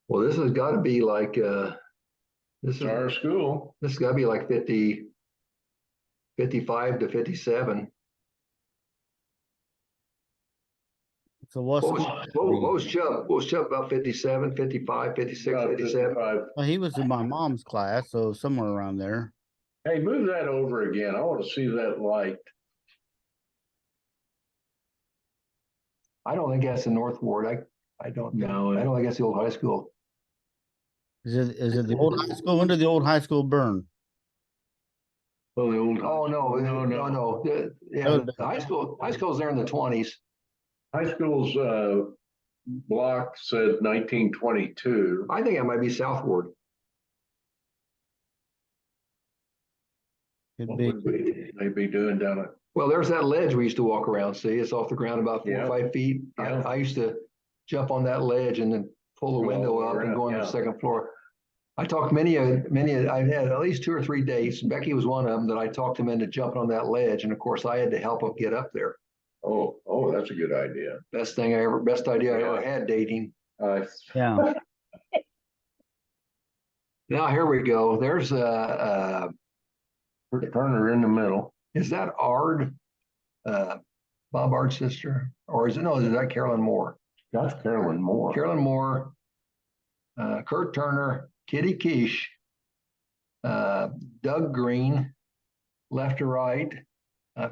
Well, this has got to be like This is our school. this has got to be like 55 to 57. So what's What was Chubb? What was Chubb, about 57, 55, 56, About 57? 55. well, he was in my mom's class, so somewhere around there. Hey, move that over again. I want to see that light. I don't think that's the North Ward. I don't No, I don't think that's the old high school. Is it the old high school? When did the old high school burn? Well, the old. Oh, no. Yeah, the high school's there in the 20s. High school's block said 1922. I think that might be South Ward. Could What be. would they be doing down at? Well, there's that ledge we used to walk around. See, it's off the ground about 4 Yeah. or 5 feet. Yeah. I used to jump on that ledge and then pull the Go window all up and around, go on yeah. the second floor. I talked I've had at least 2 or 3 dates. Becky was one of them that I talked him into jumping on that ledge. And of course I had to help him get up there. Oh, that's a good idea. Best idea I ever had dating. Yeah. Now here we go. There's Turner in the middle. is that Ard, Bob Ard's sister? Or is that Carolyn Moore? That's Carolyn Moore. Carolyn Moore, Kurt Turner, Kitty Quiche, Doug Green, left to right.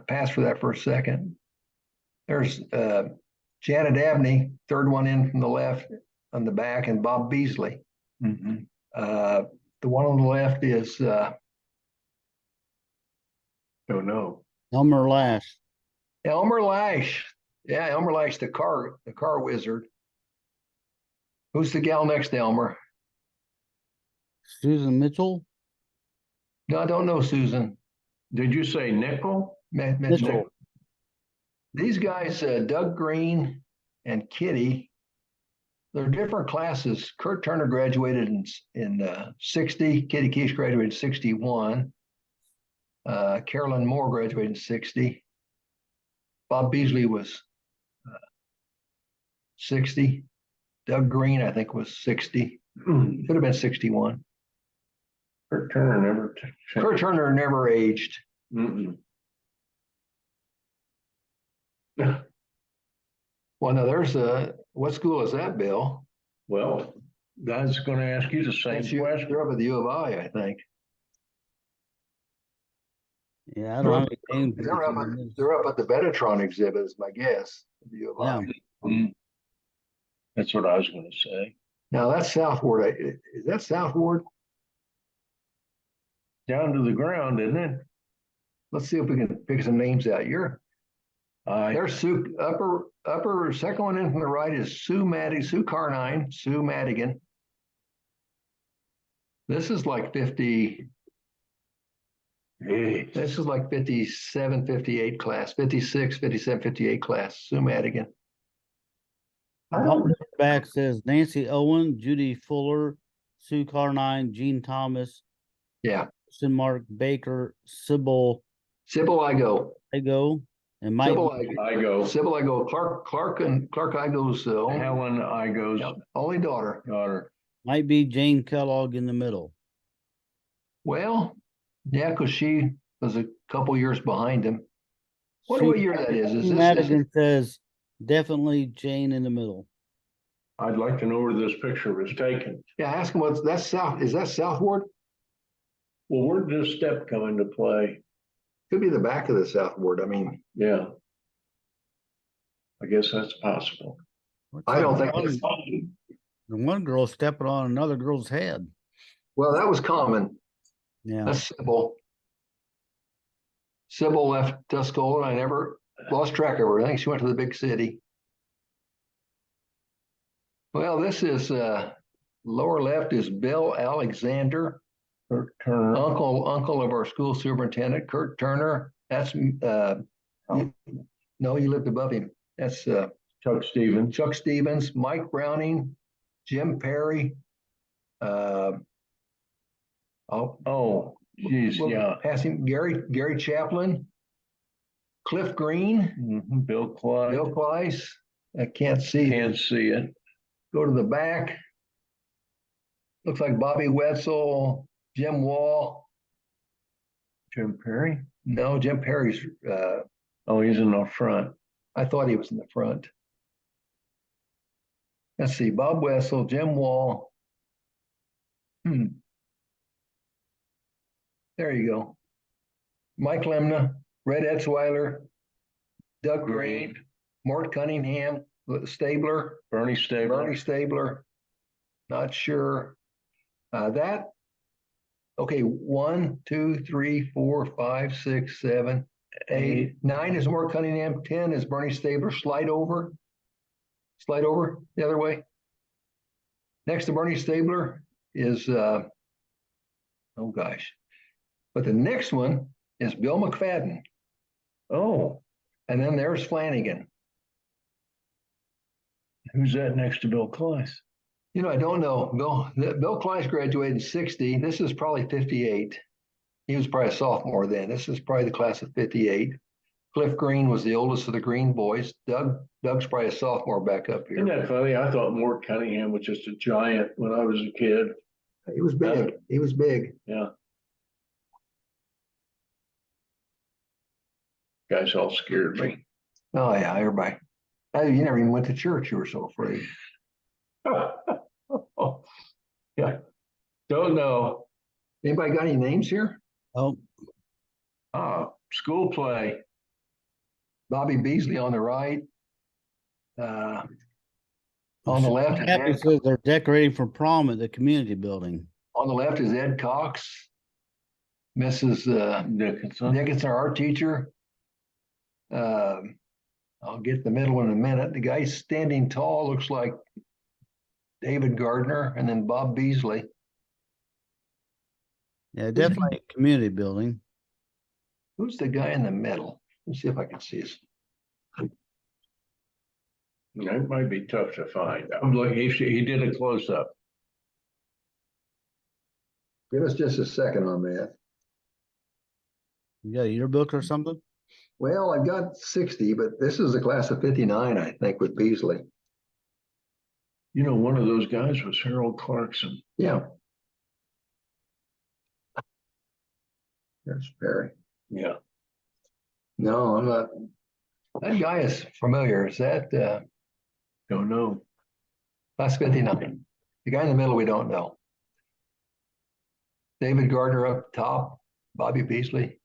Pass for that for a second. There's Janet Abney, third one in from the left on the back, and Bob Beasley. Mm-hmm. The one on the left is Don't know. Elmer Lash. Elmer Lash. Yeah, Elmer Lash, the car wizard. Who's the gal next to Elmer? Susan Mitchell. No, I don't know Susan. Did you say nickel? Mitchell. These guys, Doug Green and Kitty, they're different classes. Kurt Turner graduated in 60. Kitty Quiche graduated in 61. Carolyn Moore graduated in 60. Bob Beasley was 60. Doug Green, I think, was 60. Could have been 61. Kurt Turner Kurt Turner never aged. Mm-mm. Well, now there's what school is that, Bill? Well, God's going to ask you the same That's you. question. You're up at the U of I think. Yeah, I don't have any names. They're up at the Betatron exhibit, is my guess. The U of I. Yeah. Mm. That's what I was going to say. Now that's South Ward. Is that South Ward? Down to the ground, isn't it? Let's see if we can pick some names out. There's Sue, upper second one in from the right is Sue Carnine, Sue Madigan. This is like 50. This is like 57, 58 class, 56, 57, 58 class, Sue Madigan. Back says Nancy Owen, Judy Fuller, Sue Carnine, Jean Thomas. Yeah. question mark Baker, Sybil, Igo. Igo, and Mike. Sybil Igo. Clark Igo's Helen Igo's only daughter. Might be Jane Kellogg in the middle. Well, yeah, because she was a couple years behind him. What year that is? Is this Madigan says definitely Jane in the middle. I'd like to know where this picture was taken. Yeah, ask him what's that's south. Is that southward? Well, where did this step come into play? Could be the back of the southward. I mean, Yeah. I guess that's possible. I don't think the one girl stepping on another girl's head. Well, that was common. Yeah. That's Sybil. Sybil left Tuscola, and I never lost track of her. I think she went to the big city. Well, this is lower left is Bill Alexander, Kurt Turner. uncle of our school superintendent, Kurt Turner. That's no, you lived above him. That's Chuck Stevens. Chuck Stevens, Mike Browning, Jim Perry. Oh, geez, yeah. Passing Gary Chaplin, Cliff Green, Bill Clyde. Bill Kleiss. I can't see. Can't see it. Go to the back. Looks like Bobby Wetzel, Jim Wall. Jim Perry? No, Jim Perry's. Oh, he's in the front. I thought he was in the front. Let's see, Bob Wessel, Jim Wall. There you go. Mike Lemna, Red Etzweiler, Doug Green, Mort Cunningham, Stabler, Bernie Stabler. Not sure. Okay, 1, 2, 3, 4, 5, 6, 7, 8, 9 is Mort Cunningham, 10 is Bernie Stabler. Slide over the other way. Next to Bernie Stabler is oh gosh. But the next one is Bill McFadden. Oh. And then there's Flanagan. Who's that next to Bill Kleiss? You know, I don't know. Bill Kleiss graduated in 60. This is probably 58. He was probably a sophomore then. This is probably the class of 58. Cliff Green was the oldest of the Green boys. Doug's probably a sophomore back up here. Isn't that funny? I thought Mort Cunningham was just a giant when I was a kid. He was big. Yeah. Guys all scared me. Oh yeah, everybody. You never even went to church. You were so afraid. Yeah. Don't know. Anybody got any names here? Oh. School play. Bobby Beasley on the right. On the left, Happy says they're decorating for prom at the community building. On the left is Ed Cox, Mrs. Dickinson, our art teacher. I'll get the middle in a minute. The guy standing tall looks like David Gardner, and then Bob Beasley. Yeah, definitely a community building. Who's the guy in the middle? Let's see if I can see his. That might be tough to find. I'm looking. He did a close up. Give us just a second on that. You got a yearbook or something? Well, I've got 60, but this is the class of 59, I think, with Beasley. You know, one of those guys was Harold Clarkson. Yeah. There's Perry. Yeah. No, I'm not. That guy is familiar. Is that Don't know. class 59? The guy in the middle, we don't know. David Gardner up top, Bobby Beasley.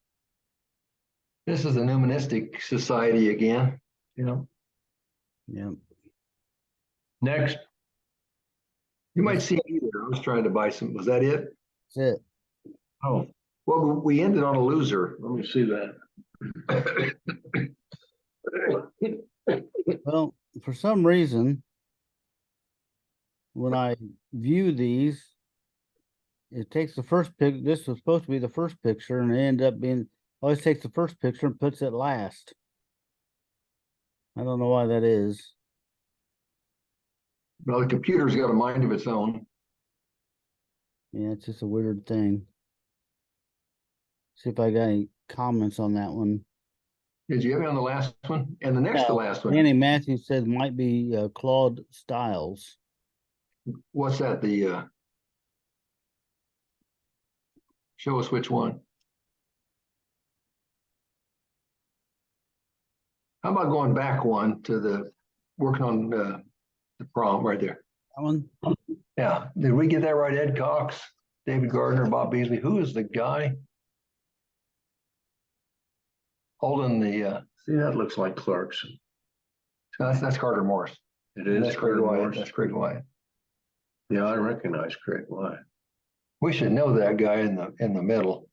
This is the Numismatic Society again. Yeah. Yeah. Next. You might see me there. I was trying to buy some. Was that it? That's it. Oh, Well, we ended on a loser. let me see that. Well, for some reason, when I view these, it takes the first pic. This was supposed to be the first picture, and it ended up being always takes the first picture and puts it last. I don't know why that is. Well, the computer's got a mind of its own. Yeah, it's just a weird thing. See if I got any comments on that one. Did you have it on the last one? And the next to No, last one? Danny Matthews said might be Claude Styles. What's that? Show us which one. How about going back one to the working on the prom right there? That one? Yeah. Did we get that right? Ed Cox, David Gardner, Bob Beasley. Who is the guy holding the? See, that looks like Clarkson. That's Carter Morris. It is. That's Craig Carter Wyatt. Morris. That's Craig Wyatt. Yeah, I recognize Craig Wyatt. We should know that guy in the middle.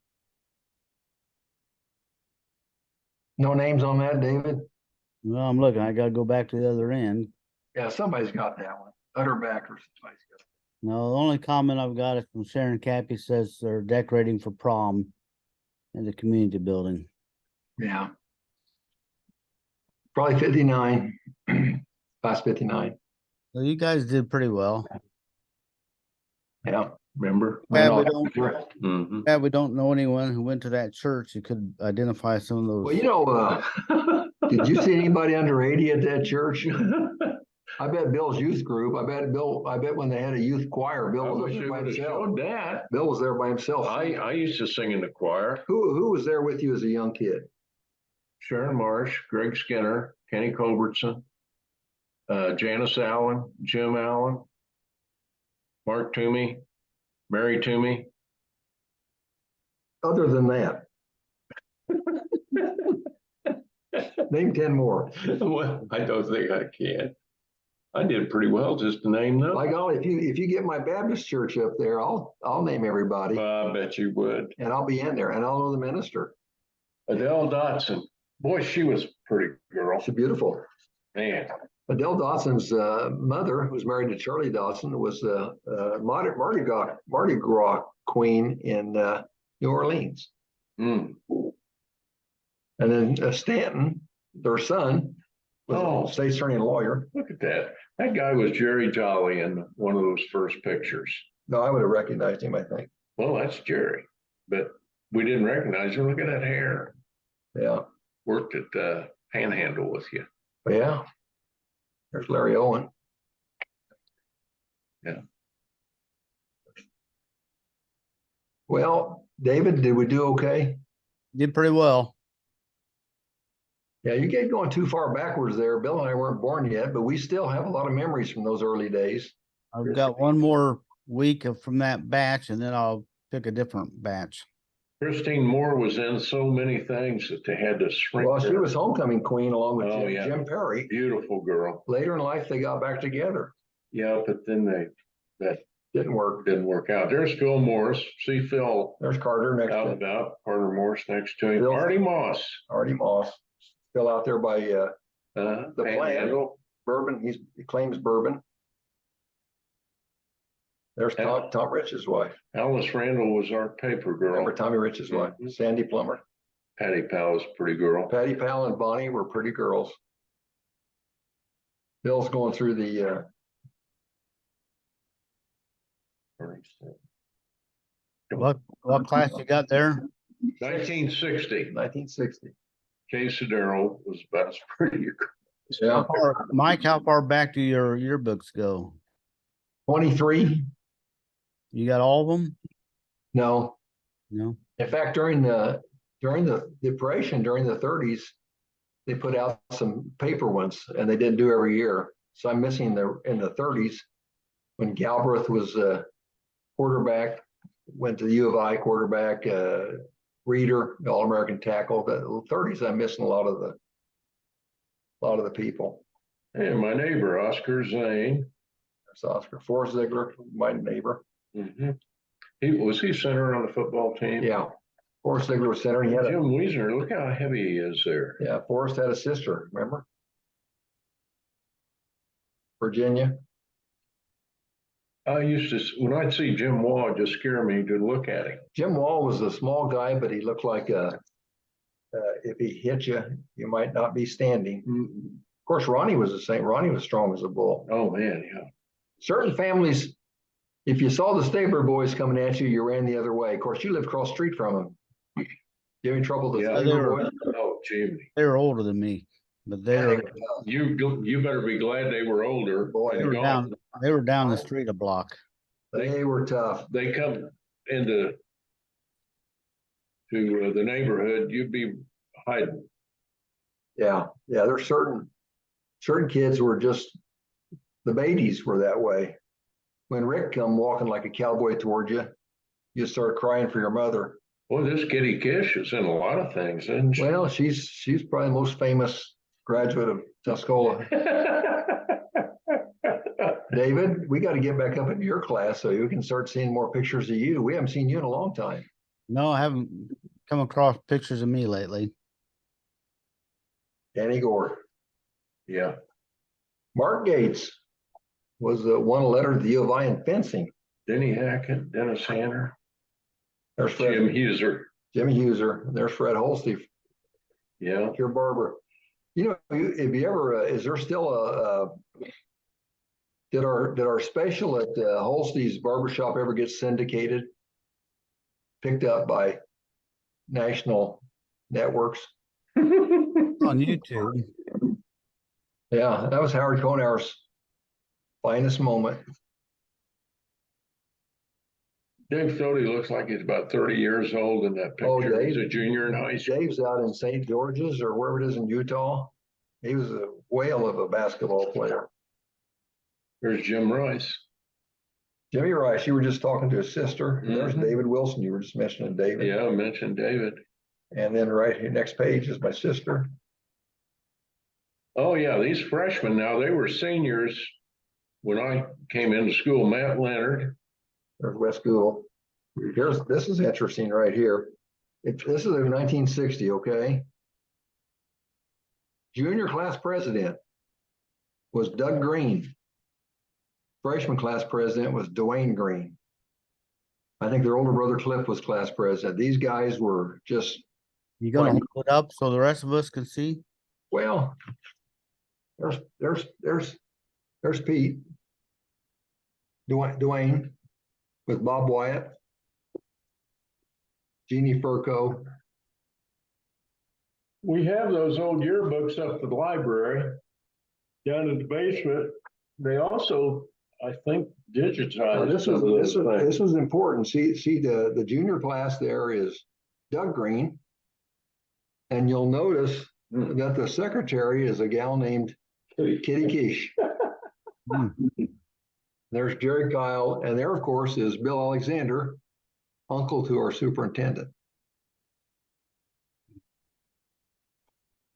No names on that, David? Well, I'm looking. I got to go back to the other end. Yeah, somebody's got that one. Utterback or somebody's got it. No, the only comment I've got is from Sharon Cappy says they're decorating for prom in the community building. Yeah. Probably 59. Class 59. So you guys did pretty well. Yeah. Remember? Yeah, I we know. don't. Mm-hmm. Yeah, we don't know anyone who went to that church. You could identify some of those. Well, you know, did you see anybody under 80 at that church? I bet Bill's youth group. I bet when they had a youth choir, Bill I was wish up they there by would have himself. showed that. Bill was there by himself. I used to sing in the choir. Who was there with you as a young kid? Sharon Marsh, Greg Skinner, Kenny Culbertson, Janice Allen, Jim Allen, Mark Toomey, Mary Toomey. Other than that, name 10 more. Well, I don't think I can. I did pretty well just to name them. Like, if you get my Baptist church up there, I'll name everybody, I bet you would. and I'll be in there, and I'll know the minister. Adele Dotson. Boy, she was a pretty girl. She's beautiful. Man. Adele Dotson's mother, who was married to Charlie Dotson, was the Mardi Gras queen in New Orleans. Mm. And then Stanton, their son, was a state attorney and lawyer. Look at that. That guy was Jerry Jolly in one of those first pictures. No, I would have recognized him, I think. Well, that's Jerry, but we didn't recognize him. Look at that hair. Yeah. Worked at Panhandle with you. But yeah. There's Larry Owen. Yeah. Well, David, did we do okay? Did pretty well. Yeah, you get going too far backwards there. Bill and I weren't born yet, but we still have a lot of memories from those early days. I've got one more week from that batch, and then I'll pick a different batch. Christine Moore was in so many things that they had to shrink. Well, she her. was homecoming queen along with yeah. Jim Perry. Beautiful girl. Later in life, they got back together. Yeah, but then that Didn't work. out. There's Phil Morris. See Phil There's Carter next out to and about. Carter Morris next to him. Phil. Artie Moss. Artie Moss. Still out there by the plant. Panhandle. Bourbon. He claims bourbon. There's Tom Rich's wife. Alice Randall was our paper girl. Remember Tommy Rich's wife, Mhm. Sandy Plummer. Patty Powell was a pretty girl. Patty Powell and Bonnie were pretty girls. Bill's going through the What class you got there? 1960. 1960. Kay Sedero was about as pretty. Yeah. Mike, how far back do your yearbooks go? 23? You got all of them? No. No. In fact, during the Depression, during the 30s, they put out some paper ones, and they didn't do every year. So I'm missing in the 30s when Galbraith was quarterback, went to the U of I quarterback, Reader, All-American tackle. The 30s, I'm missing a lot of the people. And my neighbor, Oscar Zane. That's Oscar. Forrest Ziegler, my neighbor. Mm-hmm. Was he center on the football team? Yeah. Forrest Ziegler was center. He had Jim Wiesner, look how heavy he is there. Yeah, Forrest had a sister, remember? Virginia. I used to, when I'd see Jim Waugh, it just scare me to look at him. Jim Wall was a small guy, but he looked like if he hit you, you might not be standing. Mm-hmm. Of course, Ronnie was the same. Ronnie was strong as a bull. Oh, man, yeah. Certain families, if you saw the Stabler boys coming at you, you ran the other way. Of course, you lived across the street from them. You having trouble with Yeah, the they younger were- boys? Oh, Jimmy, They were older than me, but they Yeah, were, they were tough. you better be glad they were older. Boy, they and were gone. down the street a block. They were tough. They come into the neighborhood, you'd be hiding. Yeah, yeah. There's certain kids were just the babies were that way. When Rick come walking like a cowboy towards you, you start crying for your mother. Boy, this Kitty Kish is in a lot of things, isn't she? Well, she's probably the most famous graduate of Tuscola. David, we got to get back up into your class so you can start seeing more pictures of you. We haven't seen you in a long time. No, I haven't come across pictures of me lately. Danny Gore. Yeah. Mark Gates was won a letter to the U of I in fencing. Denny Hackett, Dennis Hanner, There's Fred, Jim Huser. Jimmy Huser. There's Fred Holste, Yeah. your barber. You know, if you ever, is there still did our special at Holste's barbershop ever get syndicated, picked up by national networks? On YouTube. Yeah, that was Howard Konauer's finest moment. Dave Fody looks like he's about 30 years old in that Oh, picture. He's Dave. a junior in high school. Dave's out in St. George's or wherever it is in Utah. He was a whale of a basketball player. There's Jim Rice. Jimmy Rice, you were just talking to his sister. There's Mhm. David Wilson. You were just mentioning David. Yeah, I mentioned David. And then right here, next page is my sister. Oh, yeah, these freshmen now, they were seniors when I came into school. Matt Leonard. There's West Gould. This is interesting right here. This is in 1960, okay? Junior class president was Doug Green. Freshman class president was Dwayne Green. I think their older brother Cliff was class president. These guys were just, You gonna Right. hold it up so the rest of us can see? well, there's Pete. Dwayne with Bob Wyatt, Jeannie Furco. We have those old yearbooks up at the library down in the basement. They also, I think, digitized This some of those things. this was important. See the junior class there is Doug Green. And you'll notice that the secretary is a gal named Kitty Quiche. Hmm. There's Jerry Kyle, and there, of course, is Bill Alexander, uncle to our superintendent.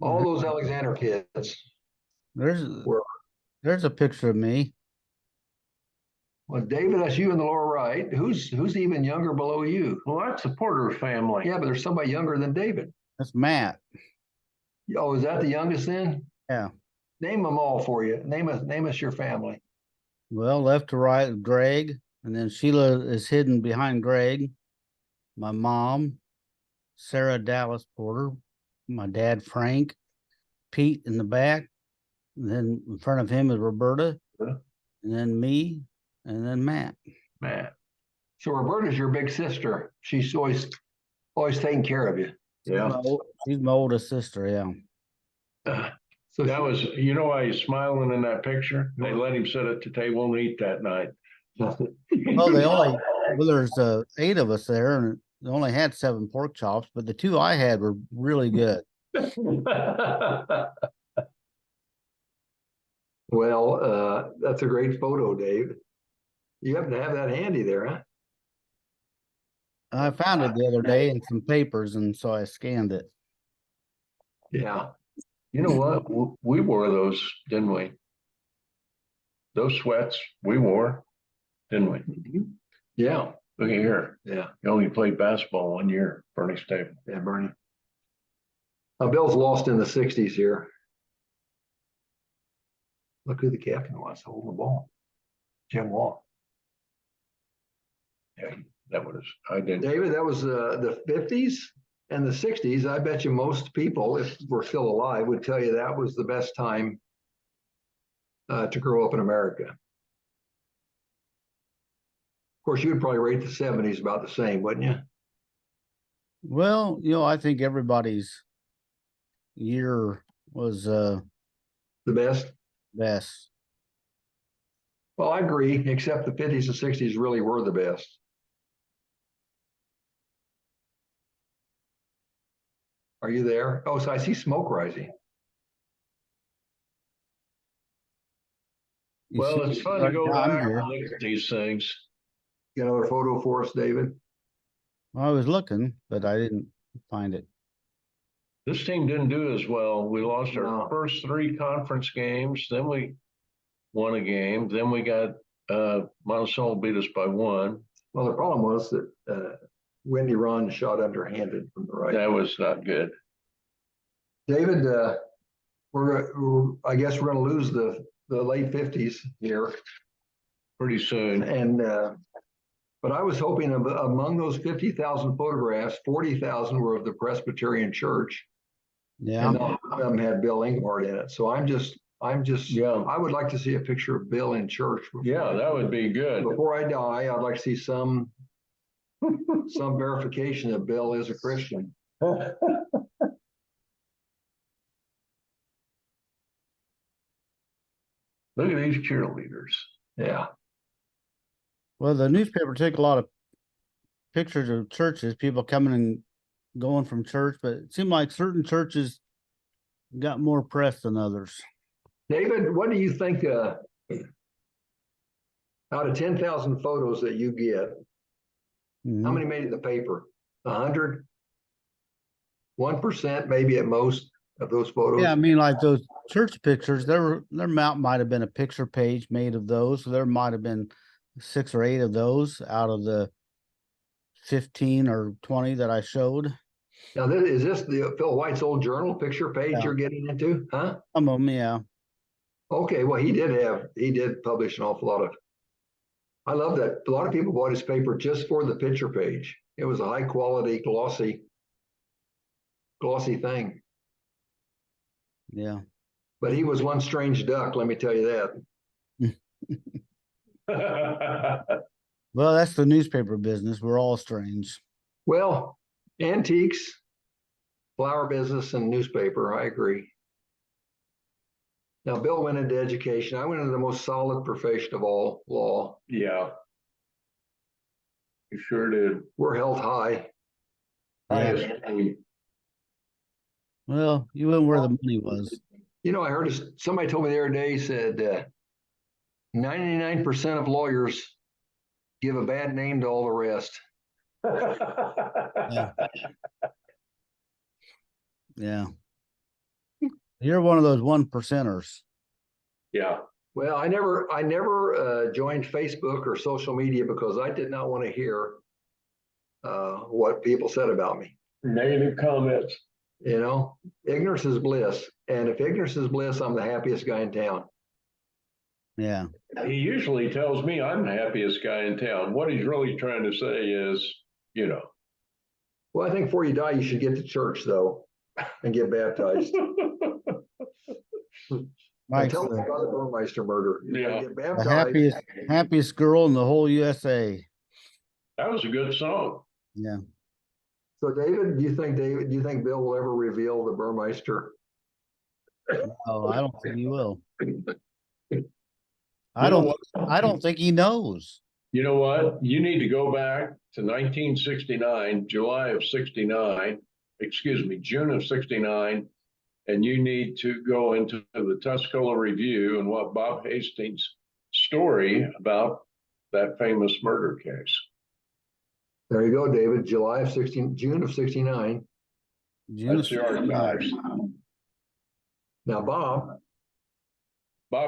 All those Alexander kids There's were, there's a picture of me. well, David, that's you in the lower right. Who's even younger below you? Well, that's the Porter family. Yeah, but there's somebody younger than David. That's Matt. Oh, is that the youngest then? Yeah. Name them all for you. Name us your family. Well, left to right, Greg, and then Sheila is hidden behind Greg. My mom, Sarah Dallas Porter, my dad, Frank, Pete in the back, and then in front of him is Roberta, Yeah. and then me, and then Matt. Matt. So Roberta's your big sister. She's always taking care of you. Yeah. She's my oldest sister, yeah. So That was, you know why he's smiling in that picture? They let him sit at the table and eat that night. Well, there's 8 of us there, and they only had 7 pork chops, but the 2 I had were really good. Well, that's a great photo, Dave. You happen to have that handy there, huh? I found it the other day in some papers, and so I scanned it. Yeah. You know what? We wore those, didn't we? Those sweats we wore, didn't we? Yeah. Look at here. Yeah. You only played basketball 1 year, Bernie Stable. Yeah, Bernie. Bill's lost in the 60s here. Look who the captain was holding the ball. Jim Wall. Yeah, that was, I didn't. David, that was the 50s and the 60s. I bet you most people, if we're still alive, would tell you that was the best time to grow up in America. Of course, you would probably rate the 70s about the same, wouldn't you? Well, I think everybody's year was The best. best. Well, I agree, except the 50s and 60s really were the best. Are you there? Oh, so I see smoke rising. You Well, see- it's fun to go Yeah, I'm back here. and look at these things. Get another photo for us, David? I was looking, but I didn't find it. This team didn't do as well. We lost our No. first 3 conference games, then we won a game, then we got Monticello beat us by 1. Well, the problem was that Wendy Ron shot underhanded from the right. That was not good. David, I guess we're going to lose the late 50s here, Pretty soon. and but I was hoping among those 50,000 photographs, 40,000 were of the Presbyterian Church, Yeah. and none of them had Bill Englehart in it. So I'm just, Yeah. I would like to see a picture of Bill in church. Yeah, that would be good. Before I die, I'd like to see some verification that Bill is a Christian. Look at these cheerleaders. Yeah. Well, the newspaper took a lot of pictures of churches, people coming and going from church, but it seemed like certain churches got more press than others. David, what do you think out of 10,000 photos that you get, how many made it in the paper? 100? 1% maybe at most of those photos? Yeah, I mean, like those church pictures, there might have been a picture page made of those. So there might have been 6 or 8 of those out of the 15 or 20 that I showed. Now, is this the Phil White's old journal picture page Yeah. you're getting into? Huh? Some of them, yeah. Okay, well, he did publish an awful lot of, I love that. A lot of people bought his paper just for the picture page. It was a high quality, glossy thing. Yeah. But he was one strange duck, let me tell you that. Well, that's the newspaper business. We're all strange. Well, antiques, flower business, and newspaper, I agree. Now, Bill went into education. I went into the most solid profession of all, law. Yeah. You sure did. We're held high. Highest paid. Well, you went where the money was. You know, I heard somebody told me the other day, said 99% of lawyers give a bad name to all the rest. Yeah. Yeah. You're one of those 1%ers. Yeah. Well, I never joined Facebook or social media because I did not want to hear what people said about me. Negative comments. You know, ignorance is bliss. And if ignorance is bliss, I'm the happiest guy in town. Yeah. He usually tells me I'm the happiest guy in town. What he's really trying to say is, Well, I think before you die, you should get to church, though, and get baptized. Mike's Tell us about the Burmeister murder. You Yeah. get the baptized. happiest girl in the whole USA. That was a good song. Yeah. So, David, do you think Bill will ever reveal the Burmeister? Oh, I don't think he will. I don't think he knows. You know what? You need to go back to 1969, July of 69, June of 69, and you need to go into the Tuscola Review and what Bob Hastings' story about that famous murder case. There you go, David. June of 69. That's the archives. Now, Bob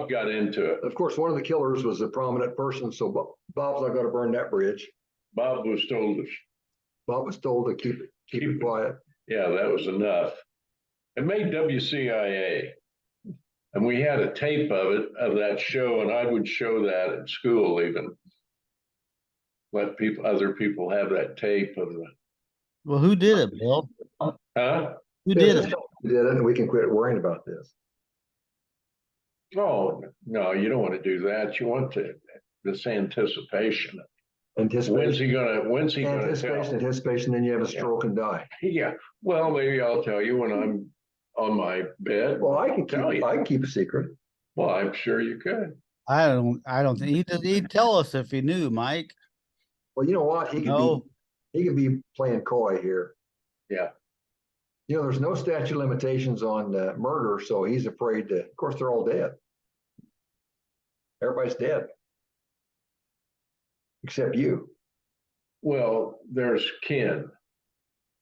got into it. of course, one of the killers was a prominent person, so Bob's not going to burn that bridge. Bob was told to keep it quiet. Yeah, that was enough. It made WCIA. And we had a tape of that show, and I would show that at school even. Let other people have that tape of the. Well, who did it, Bill? Huh? Who did it? We did it, and we can quit worrying about this. Oh, no, you don't want to do that. You want this anticipation. When's he gonna tell? Anticipation, then you have a stroke and die. Yeah, well, maybe I'll tell you when I'm on my bed. Well, I tell you. can keep a secret. Well, I'm sure you could. I don't think he'd tell us if he knew, Mike. Well, you know what? He could be playing coy here. Yeah. You know, there's no statute of limitations on murder, so he's afraid to. Of course, they're all dead. Everybody's dead, except you. Well, there's Ken.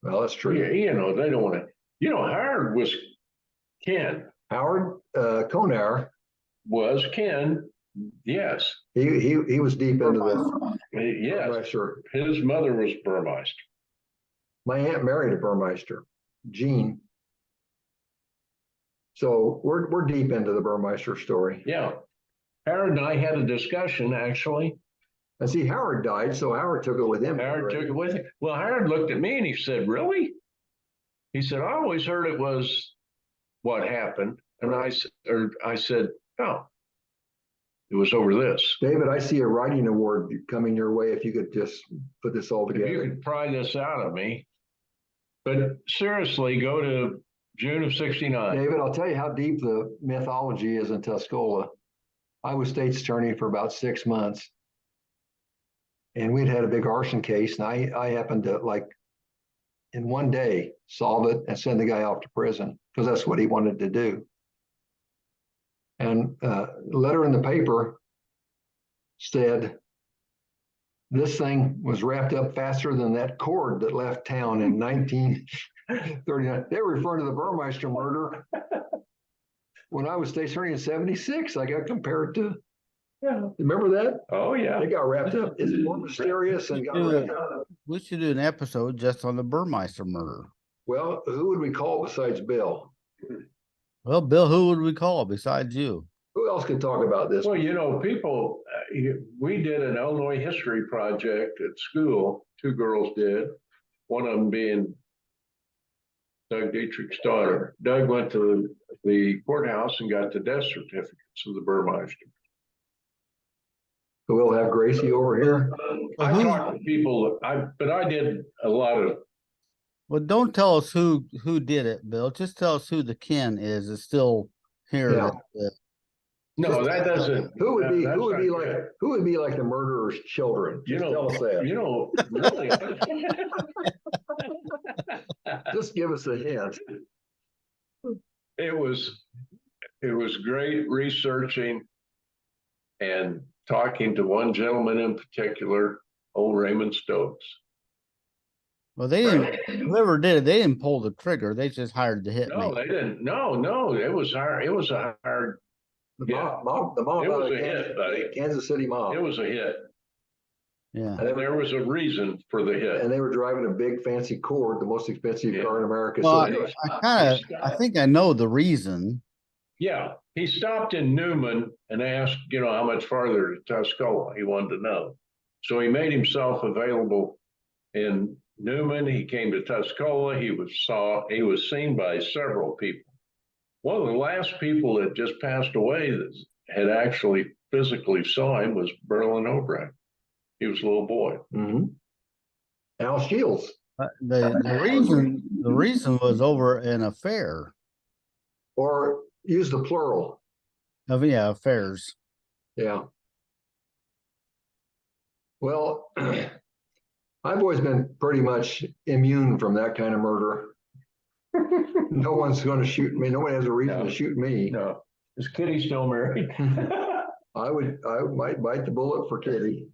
Well, that's true. Yeah, you know, they don't want to. You know, Howard was Ken. Howard Konar Was Ken. Yes. He was deep into the. Yes. Sure. His mother was Burmeister. My aunt married a Burmeister, Jean. So we're deep into the Burmeister story. Yeah. Howard and I had a discussion actually. And see, Howard died, so Howard took it with him. Howard took it with him. Well, Howard looked at me and he said, "Really?" He said, "I always heard it was what happened." And I said, "No, it was over this." David, I see a writing award coming your way if you could just put this all If you together. could pry this out of me. But seriously, go to June of '69. David, I'll tell you how deep the mythology is in Tuscola. I was state's attorney for about 6 months. And we'd had a big arson case, and I happened to, like, in one day, solve it and send the guy off to prison because that's what he wanted to do. And a letter in the paper said, this thing was wrapped up faster than that cord that left town in 1939. They were referring to the Burmeister murder. When I was state's attorney in 76, I got compared to. Yeah. Remember that? Oh, yeah. They got wrapped up. It's more mysterious and got wrapped up. We should do an episode just on the Burmeister murder. Well, who would we call besides Bill? Well, Bill, who would we call besides you? Who else could talk about this? Well, you know, people, we did an Illinois history project at school. 2 girls did. One of them being Doug Dietrich's daughter. Doug went to the courthouse and got the death certificates of the Burmeister. So we'll have Gracie over here. I talked to people, but I did a lot of. Well, don't tell us who did it, Bill. Just tell us who the kin is. It's still here. Yeah. No, that doesn't. Who would be good. who would be like the murderer's children? You Just know, tell us that. You know, really. Just give us a hint. It was great researching and talking to one gentleman in particular, old Raymond Stokes. Well, they didn't. Whoever did it, they didn't pull the trigger. They just hired the hitman. No, they didn't. No, it was hard. It was a hard. The mob It was out of a hit, buddy. Kansas City mob. It was a hit. Yeah. And there was a reason for the hit. And they were driving a big fancy Cord, the most expensive car in America. Well, So I think I know the reason. Yeah, he stopped in Newman and asked, you know, how much farther to Tuscola. He wanted to know. So he made himself available in Newman. He came to Tuscola. He was seen by several people. One of the last people that just passed away that had actually physically saw him was Berlin O'Brien. He was a little boy. mm-hmm. Al Shields. The reason was over an affair. Or use the plural. Affairs. Yeah. Well, I've always been pretty much immune from that kind of murder. No one's going to shoot me. Nobody has a reason to shoot me. No. Is Kitty still married? I might bite the bullet for Kitty.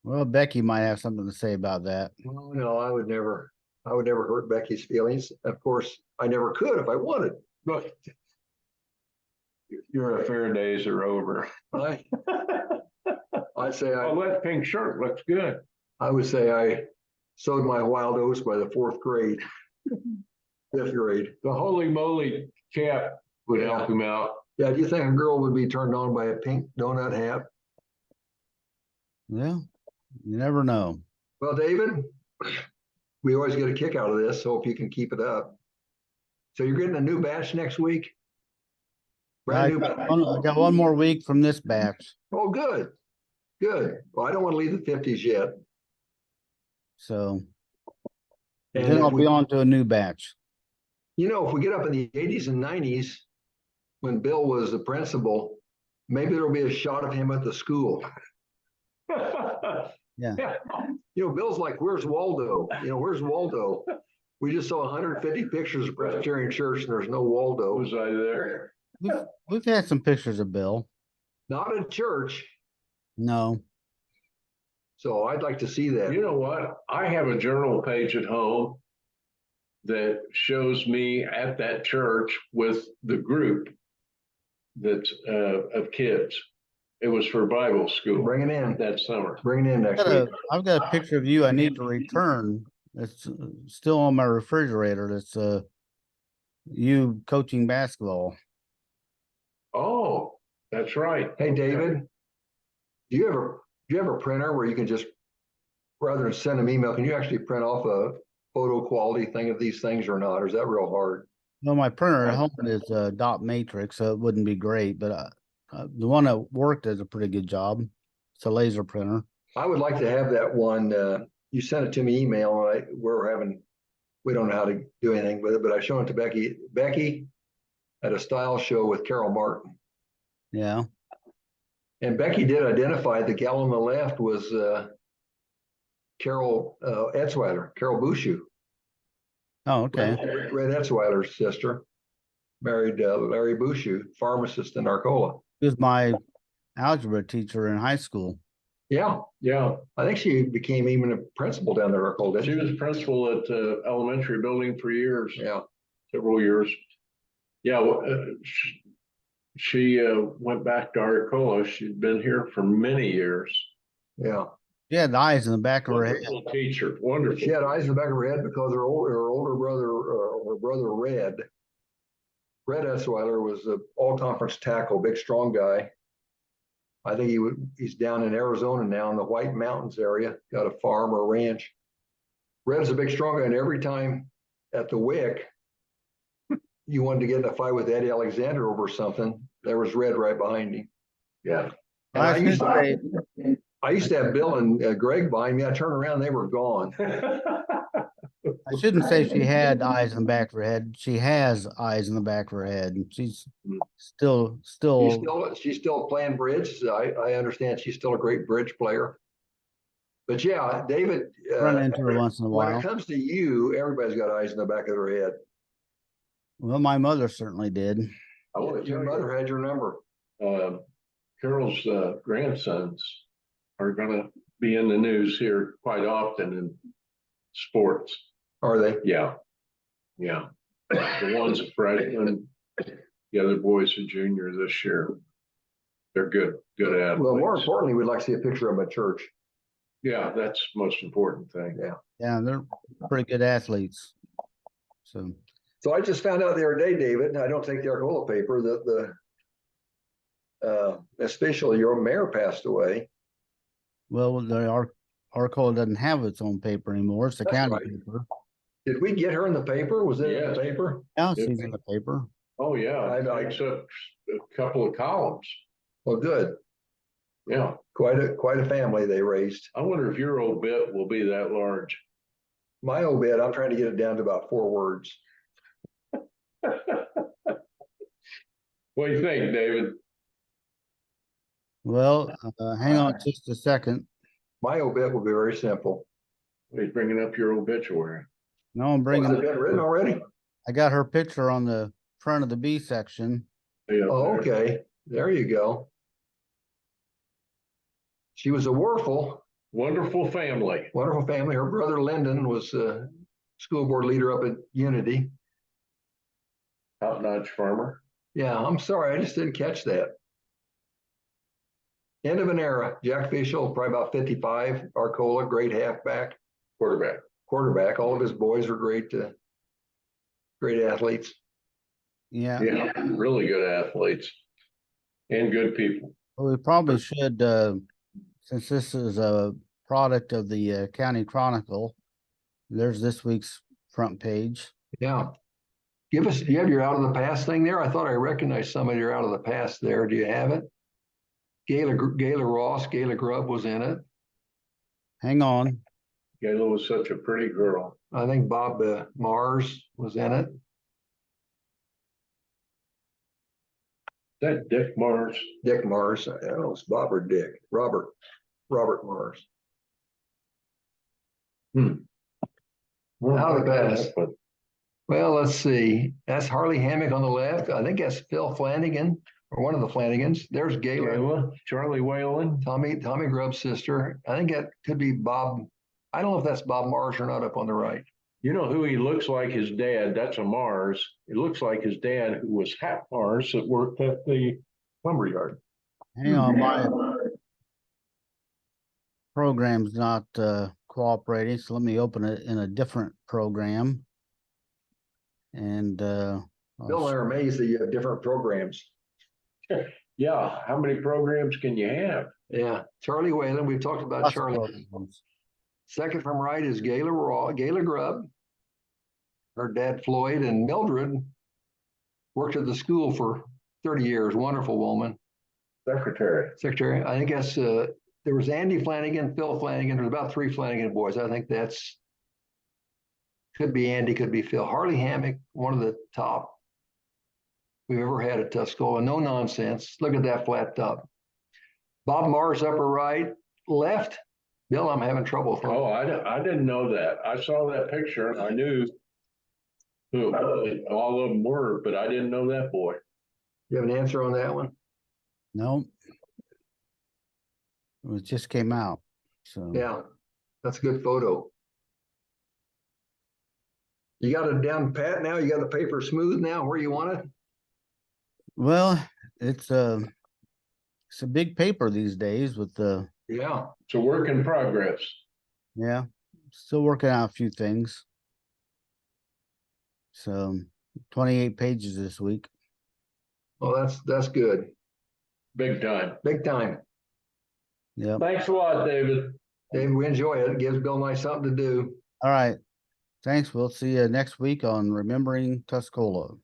Well, Becky might have something to say about that. Oh, no, I would never hurt Becky's feelings. Of course, I never could if I wanted. But your affair days are over. I'd say Oh, that pink shirt looks good. I would say I sowed my wild oats by the 4th grade, 5th grade. The holy moly cap would help him out. Yeah, do you think a girl would be turned on by a pink donut hat? Yeah, you never know. Well, David, we always get a kick out of this. Hope you can keep it up. So you're getting a new batch next week? I Brand new batch. got one more week from this batch. Oh, good. Good. Well, I don't want to leave the 50s yet. So And then if I'll we, be on to a new batch. if we get up in the 80s and 90s, when Bill was the principal, maybe there'll be a shot of him at the school. Yeah. Bill's like, where's Waldo? Where's Waldo? We just saw 150 pictures of Presbyterian Church and there's no Waldo. Was I there? We've had some pictures of Bill. Not in church. No. So I'd like to see that. You know what? I have a journal page at home that shows me at that church with the group that's of kids. It was for Bible school Bring it in. that summer. Bring it in next week. I've got a picture of you I need to return. It's still on my refrigerator. That's you coaching basketball. Oh, that's right. Hey, David, do you have a printer where you can just, rather than send them email, can you actually print off a photo quality thing of these things or not? Or is that real hard? No, my printer at home is dot matrix, so it wouldn't be great, but the one that worked does a pretty good job. It's a laser printer. I would like to have that one. You sent it to me email, and we don't know how to do anything with it, but I showed it to Becky. Becky at a style show with Carol Martin. Yeah. And Becky did identify the gal on the left was Carol Etzweiler, Carol Bushu. Oh, okay. Red Etzweiler's sister, married Larry Bushu, pharmacist in Arcola. He was my algebra teacher in high school. Yeah, Yeah, I think she became even a principal down there at Arcola. she was principal at elementary building for years, Yeah, several years. Yeah, she went back to Arcola. She'd been here for many years. yeah. She had eyes in the back of her head. Wonderful teacher, wonderful. She had eyes in the back of her head because her older brother, her brother Red Etzweiler was an all-conference tackle, big strong guy. I think he's down in Arizona now in the White Mountains area, got a farm or a ranch. Red's a big strong guy, and every time at the WIC, you wanted to get in a fight with Eddie Alexander over something, there was Red right behind him. Yeah. And I used to have Bill and Greg behind me. I turned around, they were gone. I shouldn't say she had eyes in the back of her head. She has eyes in the back of her head. She's still She's still playing bridge. I understand she's still a great bridge player. But yeah, David, run into her once in a when while. it comes to you, everybody's got eyes in the back of their head. Well, my mother certainly did. I want to Your tell mother had your number. you, Carol's grandsons are going to be in the news here quite often in sports. Are they? Yeah. Yeah. The one's a freshman, the other boy's a junior this year. They're good athletes. Well, more importantly, we'd like to see a picture of them at church. Yeah, that's the most important thing. Yeah. Yeah, they're pretty good athletes. So I just found out the other day, David, and I don't take the Arcola paper, that especially your mayor passed away. Well, Arcola doesn't have its own paper anymore. It's the That's county right. paper. Did we get her in the paper? Was it in Yes. the paper? Now Yep. she's in the paper. Oh, yeah. I- It takes up a couple of columns. Well, good. Yeah. Quite a family they raised. I wonder if your obit will be that large. My obit, I'm trying to get it down to about 4 words. What do you think, David? Well, hang on just a second. My obit will be very simple. He's bringing up your obituary. No, I'm Has bringing. it been written already? I got her picture on the front of the B section. Yeah, Oh, okay. There you go. She was a Werfel, Wonderful family. wonderful family. Her brother Lyndon was a school board leader up at Unity. Top-notch farmer. Yeah, I'm sorry, I just didn't catch that. End of an era. Jack Fischel, probably about 55. Arcola, great halfback, quarterback. All of his boys were great athletes. Yeah. Yeah, really good athletes and good people. Well, we probably should, since this is a product of the County Chronicle, there's this week's front page. Yeah. Do you have your out of the past thing there? I thought I recognized some of your out of the past there. Do you have it? Gayla Ross, Gayla Grubb was in it. Hang on. Gayla was such a pretty girl. I think Bob Mars was in it. That Dick Mars. Dick Mars. I don't know, it's Bob or Dick. Robert Mars. Well, How the I best. but Well, let's see. That's Harley Hammock on the left. I think that's Phil Flanagan or one of the Flanagans. There's Gayla. Gayla, Charlie Whalen. Tommy Grubb's sister. I think that could be Bob. I don't know if that's Bob Mars or not up on the right. You know who he looks like his dad? That's a Mars. It looks like his dad, who was Hap Mars, that worked at the lumberyard. Hang on, my program's not cooperating, so let me open it in a different program. And Bill and I are amazed that you have different programs. Yeah, how many programs can you have? Yeah, Charlie Whalen. We've talked about Charlie. programs. Second from right is Gayla Grubb. Her dad Floyd and Mildred worked at the school for 30 years. Wonderful woman. Secretary. I think that's there was Andy Flanagan, Phil Flanagan. There's about 3 Flanagan boys. I think that's could be Andy, could be Phil. Harley Hammock, one of the top we've ever had at Tuscola. No nonsense. Look at that flat top. Bob Mars upper right, left. Bill, I'm having trouble with him. Oh, I didn't know that. I saw that picture and I knew who all of them were, but I didn't know that boy. You have an answer on that one? No. It just came out. So Yeah, that's a good photo. You got it down pat now? You got the paper smooth now where you want it? well, it's a big paper these days with the Yeah. It's a work in progress. still working out a few things. So 28 pages this week. Well, that's good. Big time. Big time. Yeah. Thanks a lot, David. Dave, we enjoy it. It gives Bill and I something to do. All right. Thanks. We'll see you next week on Remembering Tuscola.